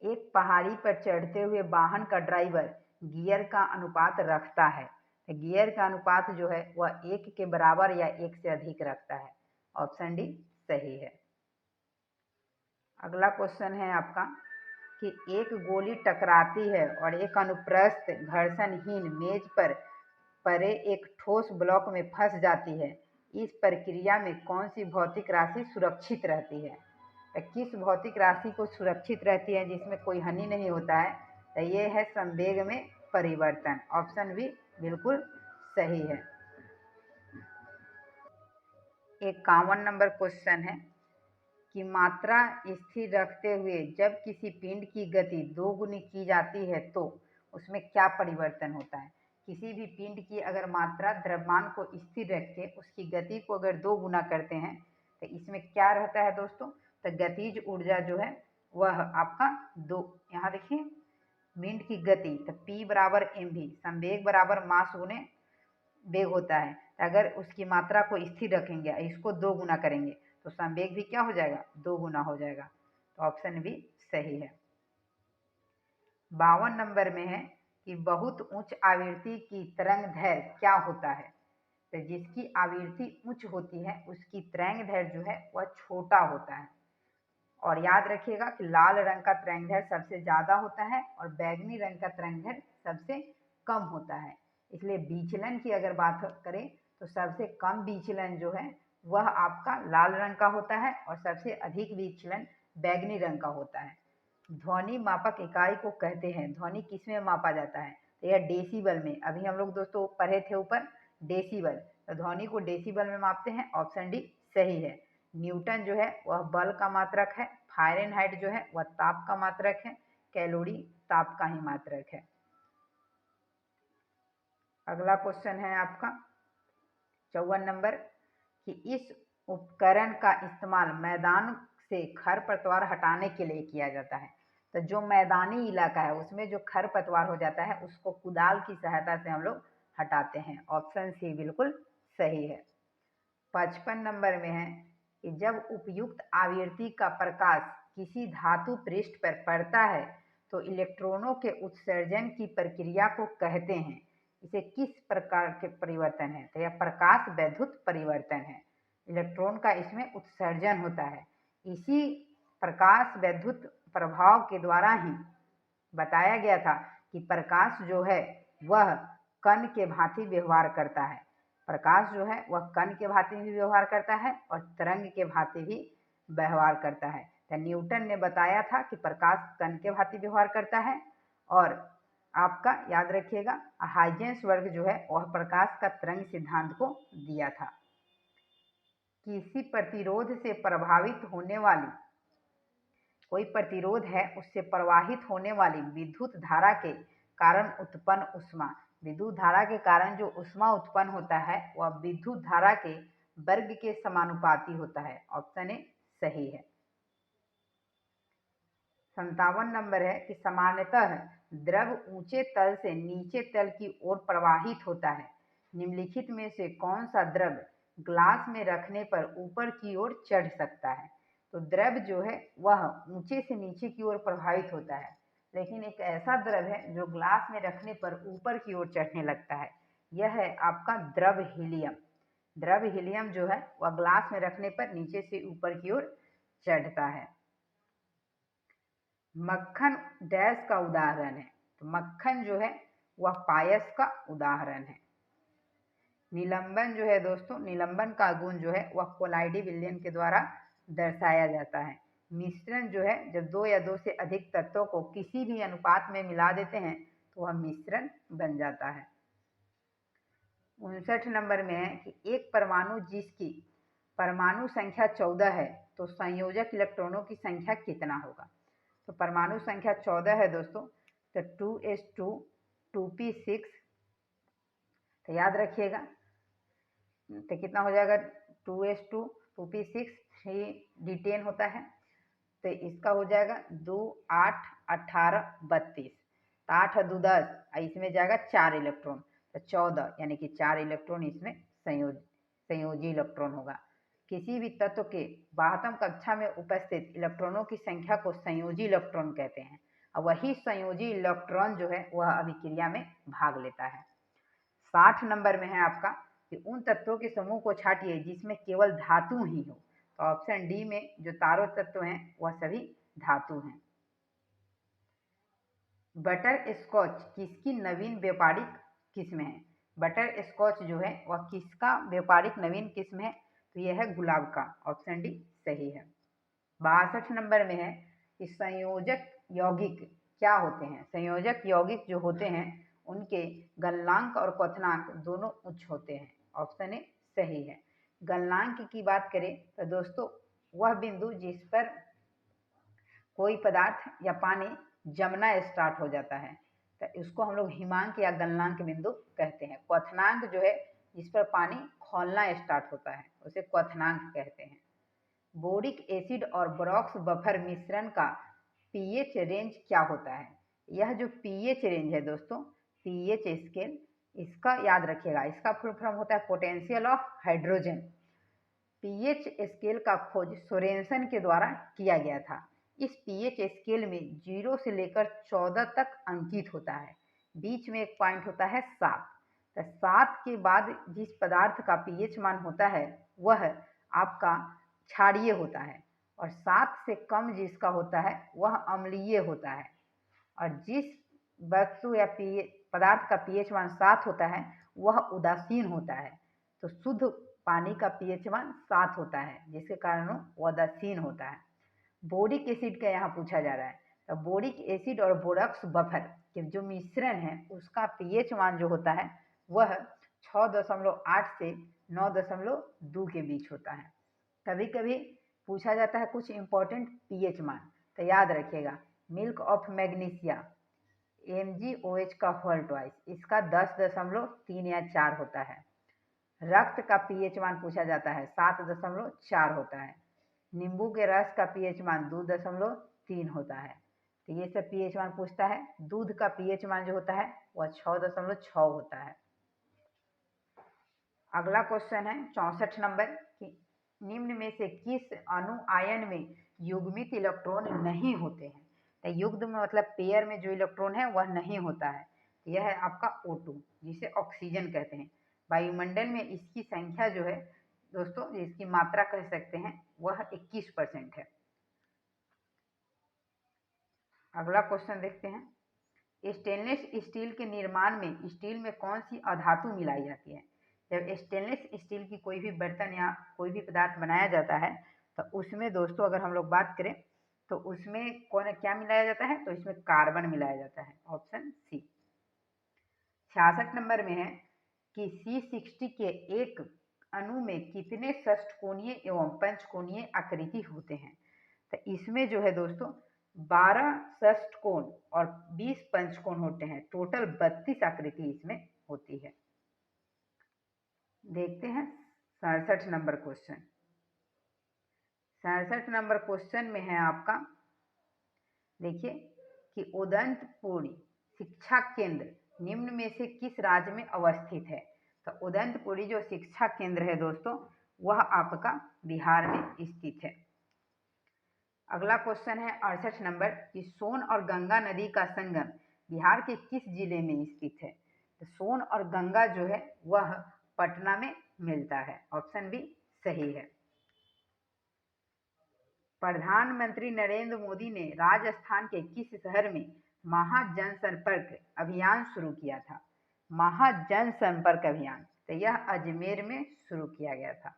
एक पहाड़ी पर चढ़ते हुए वाहन का ड्राइवर गियर का अनुपात रखता है। तो गियर का अनुपात जो है वह 1 के बराबर या 1 से अधिक रखता है। ऑप्शन डी सही है। अगला क्वेश्चन है आपका कि एक गोली टकराती है और एक अनुप्रस्थ घर्षणहीन मेज पर परे एक ठोस ब्लॉक में फंस जाती है। इस प्रक्रिया में कौन सी भौतिक राशि सुरक्षित रहती है? तो किस भौतिक राशि को सुरक्षित रहती है जिसमें कोई हानि नहीं होता है? तो ये है संवेग में परिवर्तन। ऑप्शन बी बिल्कुल सही है। 51 नंबर क्वेश्चन है कि मात्रा स्थिर रखते हुए जब किसी पिंड की गति 2 गुनी की जाती है तो उसमें क्या परिवर्तन होता है? किसी भी पिंड की अगर मात्रा द्रव्यमान को स्थिर रख के उसकी गति को अगर 2 गुना करते हैं तो इसमें क्या रहता है दोस्तों? तो गतिज ऊर्जा जो है वह आपका 2, यहाँ देखिए पिंड की गति तो P बराबर mv, संवेग बराबर मास गुने वेग होता है। अगर उसकी मात्रा को स्थिर रखेंगे, इसको 2 गुना करेंगे तो संवेग भी क्या हो जाएगा? 2 गुना हो जाएगा। तो ऑप्शन बी सही है। 52 नंबर में है कि बहुत उच्च आवृत्ति की तरंग दैर्घ्य क्या होता है? तो जिसकी आवृत्ति उच्च होती है उसकी तरंग दैर्घ्य जो है वह छोटा होता है। और याद रखिएगा कि लाल रंग का तरंग दैर्घ्य सबसे ज़्यादा होता है और बैंगनी रंग का तरंग दैर्घ्य सबसे कम होता है। इसलिए विचलन की अगर बात करें तो सबसे कम विचलन जो है वह आपका लाल रंग का होता है और सबसे अधिक विचलन बैंगनी रंग का होता है। ध्वनि मापक इकाई को कहते हैं। ध्वनि किसमें मापा जाता है? तो यह डेसिबल में। अभी हम लोग दोस्तों पढ़े थे ऊपर डेसिबल, तो ध्वनि को डेसिबल में मापते हैं। ऑप्शन डी सही है। न्यूटन जो है वह बल का मात्रक है, फारेनहाइट जो है वह ताप का मात्रक है, कैलोरी ताप का ही मात्रक है। अगला क्वेश्चन है आपका 54 नंबर कि इस उपकरण का इस्तेमाल मैदान से खरपतवार हटाने के लिए किया जाता है। तो जो मैदानी इलाका है उसमें जो खरपतवार हो जाता है उसको कुदाल की सहायता से हम लोग हटाते हैं। ऑप्शन सी बिल्कुल सही है। 55 नंबर में है कि जब उपयुक्त आवृत्ति का प्रकाश किसी धातु पृष्ठ पर पड़ता है तो इलेक्ट्रॉनों के उत्सर्जन की प्रक्रिया को कहते हैं। इसे किस प्रकार के परिवर्तन है? तो यह प्रकाश वैद्युत परिवर्तन है। इलेक्ट्रॉन का इसमें उत्सर्जन होता है। इसी प्रकाश वैद्युत प्रभाव के द्वारा ही बताया गया था कि प्रकाश जो है वह कण के भांति व्यवहार करता है। प्रकाश जो है वह कण के भांति भी व्यवहार करता है और तरंग के भांति भी व्यवहार करता है। तो न्यूटन ने बताया था कि प्रकाश कण के भांति व्यवहार करता है। और आपका याद रखिएगा हाइजेंसबर्ग जो है वह प्रकाश का तरंग सिद्धांत को दिया था। किसी प्रतिरोध से प्रभावित होने वाली, कोई प्रतिरोध है उससे प्रवाहित होने वाली विद्युत धारा के कारण उत्पन्न ऊष्मा। विद्युत धारा के कारण जो ऊष्मा उत्पन्न होता है वह विद्युत धारा के वर्ग के समानुपाती होता है। ऑप्शन ए सही है। 57 नंबर है कि सामान्यतः द्रव ऊंचे तल से नीचे तल की ओर प्रवाहित होता है। निम्नलिखित में से कौन सा द्रव ग्लास में रखने पर ऊपर की ओर चढ़ सकता है? तो द्रव जो है वह ऊंचे से नीचे की ओर प्रवाहित होता है, लेकिन एक ऐसा द्रव है जो ग्लास में रखने पर ऊपर की ओर चढ़ने लगता है, यह है आपका द्रव हीलियम। द्रव हीलियम जो है वह ग्लास में रखने पर नीचे से ऊपर की ओर चढ़ता है। मक्खन डैश का उदाहरण है, तो मक्खन जो है वह पायस का उदाहरण है। निलंबन जो है दोस्तों, निलंबन का गुण जो है वह कोलाइडी विलयन के द्वारा दर्शाया जाता है। मिश्रण जो है जब दो या दो से अधिक तत्वों को किसी भी अनुपात में मिला देते हैं तो वह मिश्रण बन जाता है। 59 नंबर में है कि एक परमाणु जिसकी परमाणु संख्या 14 है तो संयोजक इलेक्ट्रॉनों की संख्या कितना होगा। तो परमाणु संख्या 14 है दोस्तों, तो 2s2 2p6, तो याद रखिएगा, तो कितना हो जाएगा 2s2 2p6 3d10 होता है, तो इसका हो जाएगा 2 8 18 32, तो 8 और 2 10, इसमें जाएगा 4 इलेक्ट्रॉन, तो 14 यानी कि 4 इलेक्ट्रॉन इसमें संयोजी इलेक्ट्रॉन होगा। किसी भी तत्व के 72 कक्षा में उपस्थित इलेक्ट्रॉनों की संख्या को संयोजी इलेक्ट्रॉन कहते हैं, और वही संयोजी इलेक्ट्रॉन जो है वह अभिक्रिया में भाग लेता है। 60 नंबर में है आपका कि उन तत्वों के समूह को छांटिए जिसमें केवल धातु ही हो। तो ऑप्शन डी में जो तारों तत्व हैं वह सभी धातु हैं। बटर स्कॉच किसकी नवीन व्यापारिक किस्म है। बटर स्कॉच जो है वह किसका व्यापारिक नवीन किस्म है, तो यह है गुलाब का, ऑप्शन डी सही है। 62 नंबर में है कि संयोजक यौगिक क्या होते हैं। संयोजक यौगिक जो होते हैं उनके गलनांक और क्वथनांक दोनों उच्च होते हैं, ऑप्शन ए सही है। गलनांक की बात करें तो दोस्तों वह बिंदु जिस पर कोई पदार्थ या पानी जमना स्टार्ट हो जाता है तो उसको हम लोग हिमांक या गलनांक बिंदु कहते हैं। क्वथनांक जो है जिस पर पानी खौलना स्टार्ट होता है उसे क्वथनांक कहते हैं। बोरिक एसिड और बोरॉक्स बफर मिश्रण का पीएच रेंज क्या होता है। यह जो पीएच रेंज है दोस्तों, पीएच स्केल, इसका याद रखिएगा, इसका फुल फॉर्म होता है potential of hydrogen. PH scale का खोज सोरेनसन के द्वारा किया गया था। इस पीएच स्केल में 0 से लेकर 14 तक अंकित होता है, बीच में एक पॉइंट होता है 7। तो 7 के बाद जिस पदार्थ का पीएच मान होता है वह आपका क्षारीय होता है, और 7 से कम जिसका होता है वह अम्लीय होता है, और जिस वस्तु या पदार्थ का पीएच मान 7 होता है वह उदासीन होता है। तो शुद्ध पानी का पीएच मान 7 होता है जिसके कारण वो उदासीन होता है। बोरिक एसिड का यहाँ पूछा जा रहा है, तो बोरिक एसिड और बोरॉक्स बफर के जो मिश्रण है उसका पीएच मान जो होता है वह 6.8 से 9.2 के बीच होता है। कभी कभी पूछा जाता है कुछ इंपॉर्टेंट पीएच मान, तो याद रखिएगा, मिल्क ऑफ मैग्नीशिया MgOH का होल ट्वाइस, इसका 10.3 या 4 होता है। रक्त का पीएच मान पूछा जाता है 7.4 होता है। नींबू के रस का पीएच मान 2.3 होता है। तो ये सब पीएच मान पूछता है। दूध का पीएच मान जो होता है वह 6.6 होता है। अगला क्वेश्चन है 64 नंबर कि निम्न में से किस अणु आयन में युग्मित इलेक्ट्रॉन नहीं होते हैं। तो युग्म में मतलब पेयर में जो इलेक्ट्रॉन है वह नहीं होता है, यह है आपका O2 जिसे ऑक्सीजन कहते हैं। वायुमंडल में इसकी संख्या जो है दोस्तों, इसकी मात्रा कह सकते हैं, वह 21% है। अगला क्वेश्चन देखते हैं, स्टेनलेस स्टील के निर्माण में स्टील में कौन सी अधातु मिलाई जाती है। जब स्टेनलेस स्टील की कोई भी बर्तन या कोई भी पदार्थ बनाया जाता है तो उसमें दोस्तों अगर हम लोग बात करें तो उसमें कौन क्या मिलाया जाता है, तो इसमें कार्बन मिलाया जाता है, ऑप्शन सी। 66 नंबर में है कि C60 के एक अणु में कितने षष्ठकोणीय एवं पंचकोणीय आकृति होते हैं। तो इसमें जो है दोस्तों 12 षष्ठकोण और 20 पंचकोण होते हैं, टोटल 32 आकृति इसमें होती है। देखते हैं 67 नंबर क्वेश्चन। 67 नंबर क्वेश्चन में है आपका, देखिए कि उदंतपुरी शिक्षा केंद्र निम्न में से किस राज्य में अवस्थित है। तो उदंतपुरी जो शिक्षा केंद्र है दोस्तों वह आपका बिहार में स्थित है। अगला क्वेश्चन है 68 नंबर कि सोन और गंगा नदी का संगम बिहार के किस जिले में स्थित है। तो सोन और गंगा जो है वह पटना में मिलता है। ऑप्शन बी सही है। प्रधानमंत्री नरेंद्र मोदी ने राजस्थान के किस शहर में महाजनसंपर्क अभियान शुरू किया था। महाजनसंपर्क अभियान, तो यह अजमेर में शुरू किया गया था।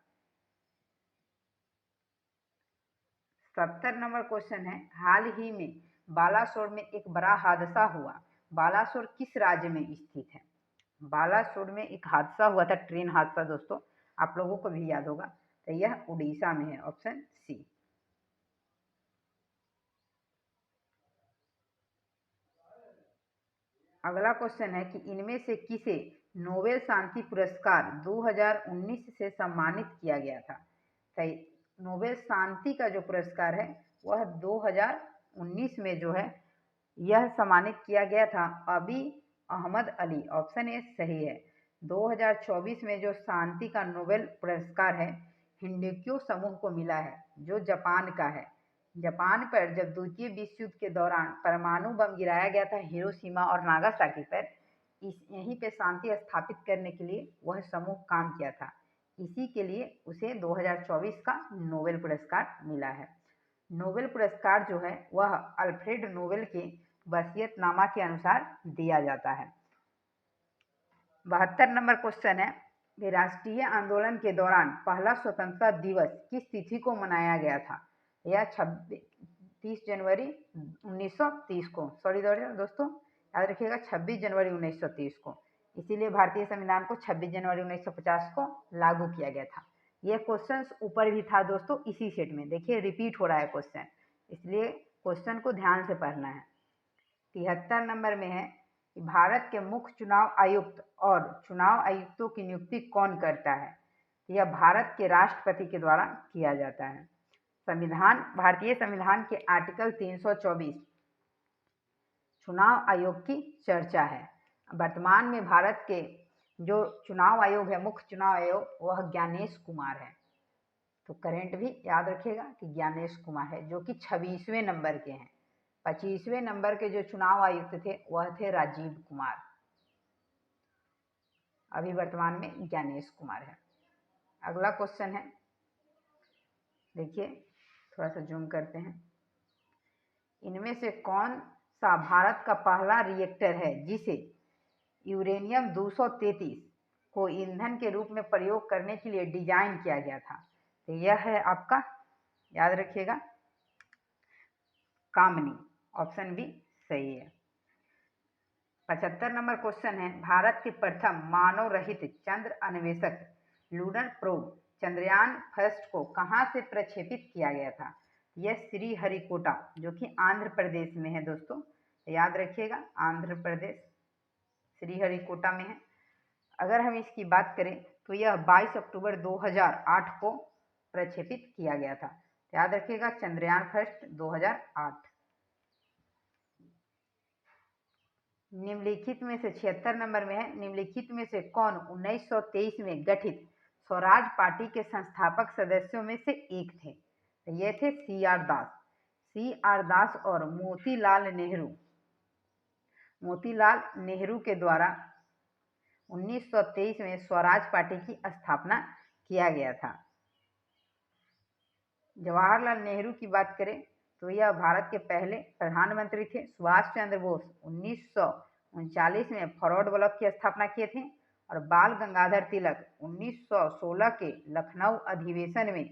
70 नंबर क्वेश्चन है हाल ही में बालासोर में एक बड़ा हादसा हुआ। बालासोर किस राज्य में स्थित है। बालासोर में एक हादसा हुआ था, ट्रेन हादसा दोस्तों, आप लोगों को भी याद होगा, तो यह उड़ीसा में है। Option C. अगला क्वेश्चन है कि इनमें से किसे नोबेल शांति पुरस्कार 2019 से सम्मानित किया गया था। सही, नोबेल शांति का जो पुरस्कार है वह 2019 में जो है यह सम्मानित किया गया था अबी अहमद अली। ऑप्शन ए सही है। 2024 में जो शांति का नोबेल पुरस्कार है हिंडक्यो समूह को मिला है, जो जापान का है। जापान पर जब द्वितीय विश्व युद्ध के दौरान परमाणु बम गिराया गया था हिरोशिमा और नागासाकी पर, यहीं पे शांति स्थापित करने के लिए वह समूह काम किया था। इसी के लिए उसे 2024 का नोबेल पुरस्कार मिला है। नोबेल पुरस्कार जो है वह अल्फ्रेड नोबेल के वसीयतनामा के अनुसार दिया जाता है। 72 नंबर क्वेश्चन है कि राष्ट्रीय आंदोलन के दौरान पहला स्वतंत्रता दिवस किस तिथि को मनाया गया था। यह 30 जनवरी 1930 को, सॉरी दोस्तों याद रखिएगा 26 जनवरी 1930 को। इसीलिए भारतीय संविधान को 26 जनवरी 1950 को लागू किया गया था। यह क्वेश्चन ऊपर भी था दोस्तों इसी सेट में, देखिए रिपीट हो रहा है क्वेश्चन, इसलिए क्वेश्चन को ध्यान से पढ़ना है। 73 नंबर में है कि भारत के मुख्य चुनाव आयुक्त और चुनाव आयुक्तों की नियुक्ति कौन करता है। यह भारत के राष्ट्रपति के द्वारा किया जाता है। भारतीय संविधान के आर्टिकल 324 चुनाव आयोग की चर्चा है। वर्तमान में भारत के जो चुनाव आयोग है, मुख्य चुनाव आयोग, वह ज्ञानेश कुमार है। तो करंट भी याद रखिएगा कि ज्ञानेश कुमार है, जो कि 26वें नंबर के हैं। 25वें नंबर के जो चुनाव आयुक्त थे वह थे राजीव कुमार। अभी वर्तमान में ज्ञानेश कुमार है। अगला क्वेश्चन है, देखिए थोड़ा सा जूम करते हैं। इनमें से कौन सा भारत का पहला रिएक्टर है जिसे यूरेनियम 233 को ईंधन के रूप में प्रयोग करने के लिए डिजाइन किया गया था। तो यह है आपका, याद रखिएगा, कामनी। ऑप्शन बी सही है। 75 नंबर क्वेश्चन है भारत के प्रथम मानव रहित चंद्र अन्वेषक लूनर प्रोब चंद्रयान फर्स्ट को कहां से प्रक्षेपित किया गया था। यह श्रीहरिकोटा, जो कि आंध्र प्रदेश में है दोस्तों, याद रखिएगा आंध्र प्रदेश श्रीहरिकोटा में है। अगर हम इसकी बात करें तो यह 22 अक्टूबर 2008 को प्रक्षेपित किया गया था। याद रखिएगा चंद्रयान फर्स्ट 2008। निम्नलिखित में से 76 नंबर में है, निम्नलिखित में से कौन 1923 में गठित स्वराज पार्टी के संस्थापक सदस्यों में से एक थे। तो ये थे CR दास। CR दास और मोतीलाल नेहरू। मोतीलाल नेहरू के द्वारा 1923 में स्वराज पार्टी की स्थापना किया गया था। जवाहरलाल नेहरू की बात करें तो यह भारत के पहले प्रधानमंत्री थे। सुभाष चंद्र बोस 1939 में फॉरवर्ड ब्लॉक की स्थापना किए थे और बाल गंगाधर तिलक 1916 के लखनऊ अधिवेशन में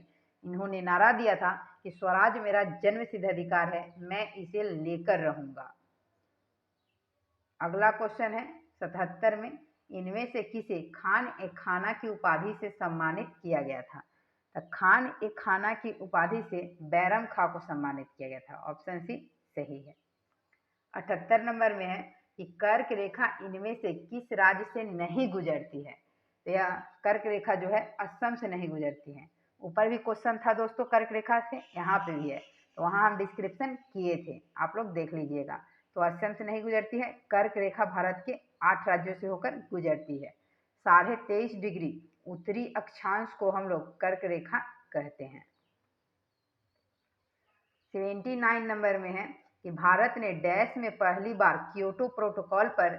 इन्होंने नारा दिया था कि स्वराज मेरा जन्मसिद्ध अधिकार है, मैं इसे लेकर रहूंगा। अगला क्वेश्चन है 77 में, इनमें से किसे खान ए खाना की उपाधि से सम्मानित किया गया था। तो खान ए खाना की उपाधि से बैरम खां को सम्मानित किया गया था। ऑप्शन सी सही है। 78 नंबर में है कि कर्क रेखा इनमें से किस राज्य से नहीं गुजरती है। तो यह कर्क रेखा जो है असम से नहीं गुजरती है। ऊपर भी क्वेश्चन था दोस्तों कर्क रेखा से, यहाँ पे भी है, तो वहाँ हम डिस्क्रिप्शन किए थे, आप लोग देख लीजिएगा। तो असम से नहीं गुजरती है। कर्क रेखा भारत के 8 राज्यों से होकर गुजरती है। 23.5 डिग्री उत्तरी अक्षांश को हम लोग कर्क रेखा कहते हैं। 79 नंबर में है कि भारत ने डैश में पहली बार क्योटो प्रोटोकॉल पर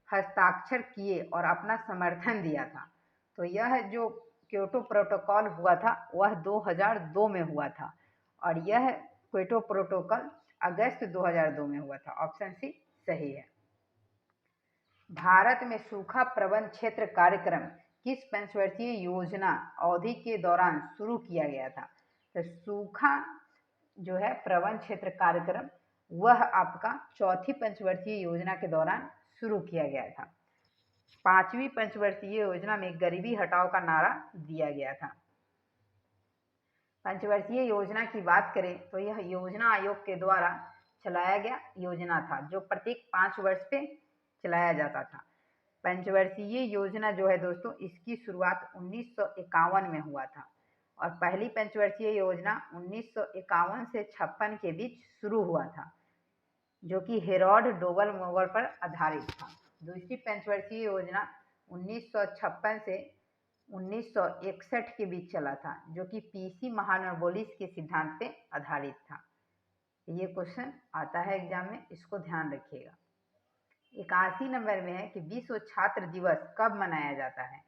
हस्ताक्षर किए और अपना समर्थन दिया था। तो यह जो क्योटो प्रोटोकॉल हुआ था वह 2002 में हुआ था और यह क्योटो प्रोटोकॉल अगस्त 2002 में हुआ था। ऑप्शन सी सही है। भारत में सूखा प्रबंधन क्षेत्र कार्यक्रम किस पंचवर्षीय योजना अवधि के दौरान शुरू किया गया था? तो सूखा जो है प्रबंधन क्षेत्र कार्यक्रम वह आपका चौथी पंचवर्षीय योजना के दौरान शुरू किया गया था। पांचवी पंचवर्षीय योजना में गरीबी हटाओ का नारा दिया गया था। पंचवर्षीय योजना की बात करें तो यह योजना आयोग के द्वारा चलाया गया योजना था जो प्रत्येक 5 वर्ष पे चलाया जाता था। पंचवर्षीय योजना जो है दोस्तों इसकी शुरुआत 1951 में हुआ था और पहली पंचवर्षीय योजना 1951 से 56 के बीच शुरू हुआ था जो कि हेरोल्ड डोबल मॉडल पर आधारित था। दूसरी पंचवर्षीय योजना 1956 से 1961 के बीच चला था जो कि पीसी महानवोलिस के सिद्धांत पे आधारित था। ये क्वेश्चन आता है एग्जाम में, इसको ध्यान रखिएगा। 81 नंबर में है कि विश्व छात्र दिवस कब मनाया जाता है?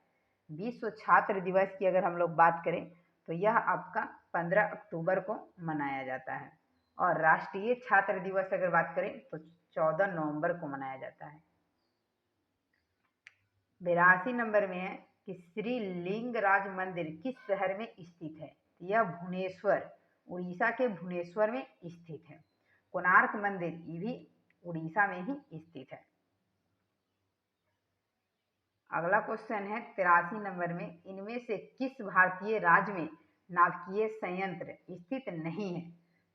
विश्व छात्र दिवस की अगर हम लोग बात करें तो यह आपका 15 अक्टूबर को मनाया जाता है और राष्ट्रीय छात्र दिवस अगर बात करें तो 14 नवंबर को मनाया जाता है। 82 नंबर में है कि श्री लिंगराज मंदिर किस शहर में स्थित है? यह भुवनेश्वर, उड़ीसा के भुवनेश्वर में स्थित है। कोणार्क मंदिर ये भी उड़ीसा में ही स्थित है। अगला क्वेश्चन है 83 नंबर में, इनमें से किस भारतीय राज्य में नाभिकीय संयंत्र स्थित नहीं है?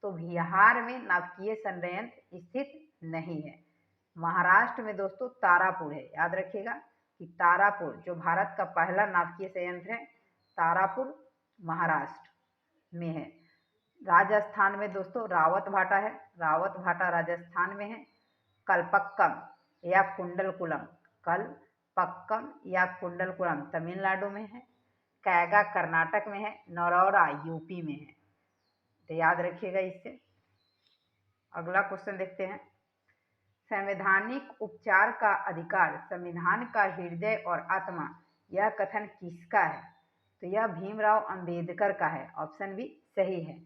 तो बिहार में नाभिकीय संयंत्र स्थित नहीं है। महाराष्ट्र में दोस्तों तारापुर है, याद रखिएगा कि तारापुर जो भारत का पहला नाभिकीय संयंत्र है तारापुर महाराष्ट्र में है। राजस्थान में दोस्तों रावत भाटा है, रावत भाटा राजस्थान में है। कलपक्कम या कुंडलकुलम, कलपक्कम या कुंडलकुलम तमिलनाडु में है। कैगा कर्नाटक में है, नरौरा यूपी में है। तो याद रखिएगा इससे। अगला क्वेश्चन देखते हैं, संवैधानिक उपचार का अधिकार संविधान का हृदय और आत्मा, यह कथन किसका है? तो यह भीमराव अंबेडकर का है। ऑप्शन बी सही है।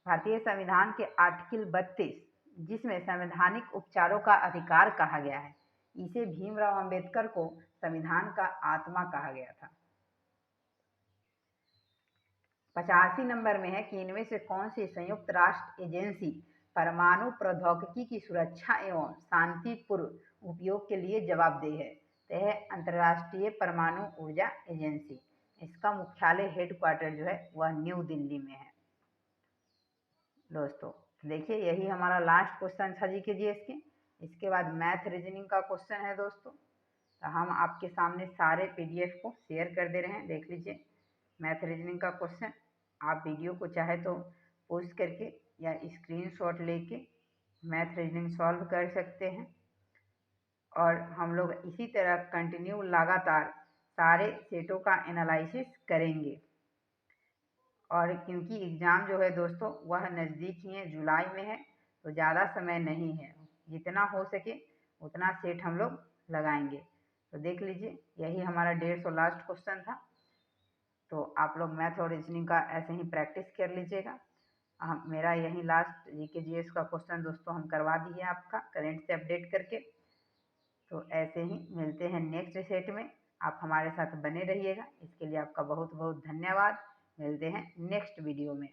भारतीय संविधान के आर्टिकल 32 जिसमें संवैधानिक उपचारों का अधिकार कहा गया है, इसे भीमराव अंबेडकर को संविधान का आत्मा कहा गया था। 85 नंबर में है कि इनमें से कौन सी संयुक्त राष्ट्र एजेंसी परमाणु प्रौद्योगिकी की सुरक्षा एवं शांतिपूर्ण उपयोग के लिए जवाबदेह है? तो यह अंतर्राष्ट्रीय परमाणु ऊर्जा एजेंसी, इसका मुख्यालय हेडक्वार्टर जो है वह न्यू दिल्ली में है। दोस्तों देखिए यही हमारा लास्ट क्वेश्चन था जीके जीएस के। इसके बाद मैथ रीजनिंग का क्वेश्चन है दोस्तों। तो हम आपके सामने सारे पीडीएफ को शेयर कर दे रहे हैं, देख लीजिए। मैथ रीजनिंग का क्वेश्चन आप वीडियो को चाहे तो पोस्ट करके या स्क्रीनशॉट लेके मैथ रीजनिंग सॉल्व कर सकते हैं और हम लोग इसी तरह कंटिन्यू लगातार सारे सेटों का एनालिसिस करेंगे। और क्योंकि एग्ज़ाम जो है दोस्तों वह नज़दीक ही है, जुलाई में है, तो ज़्यादा समय नहीं है, जितना हो सके उतना सेट हम लोग लगाएंगे। तो देख लीजिए यही हमारा 150 लास्ट क्वेश्चन था। तो आप लोग मैथ और रीजनिंग का ऐसे ही प्रैक्टिस कर लीजिएगा। मेरा यही लास्ट जीके जीएस का क्वेश्चन दोस्तों हम करवा दिए आपका करंट से अपडेट करके। तो ऐसे ही मिलते हैं नेक्स्ट सेट में, आप हमारे साथ बने रहिएगा। इसके लिए आपका बहुत बहुत धन्यवाद। मिलते हैं नेक्स्ट वीडियो में।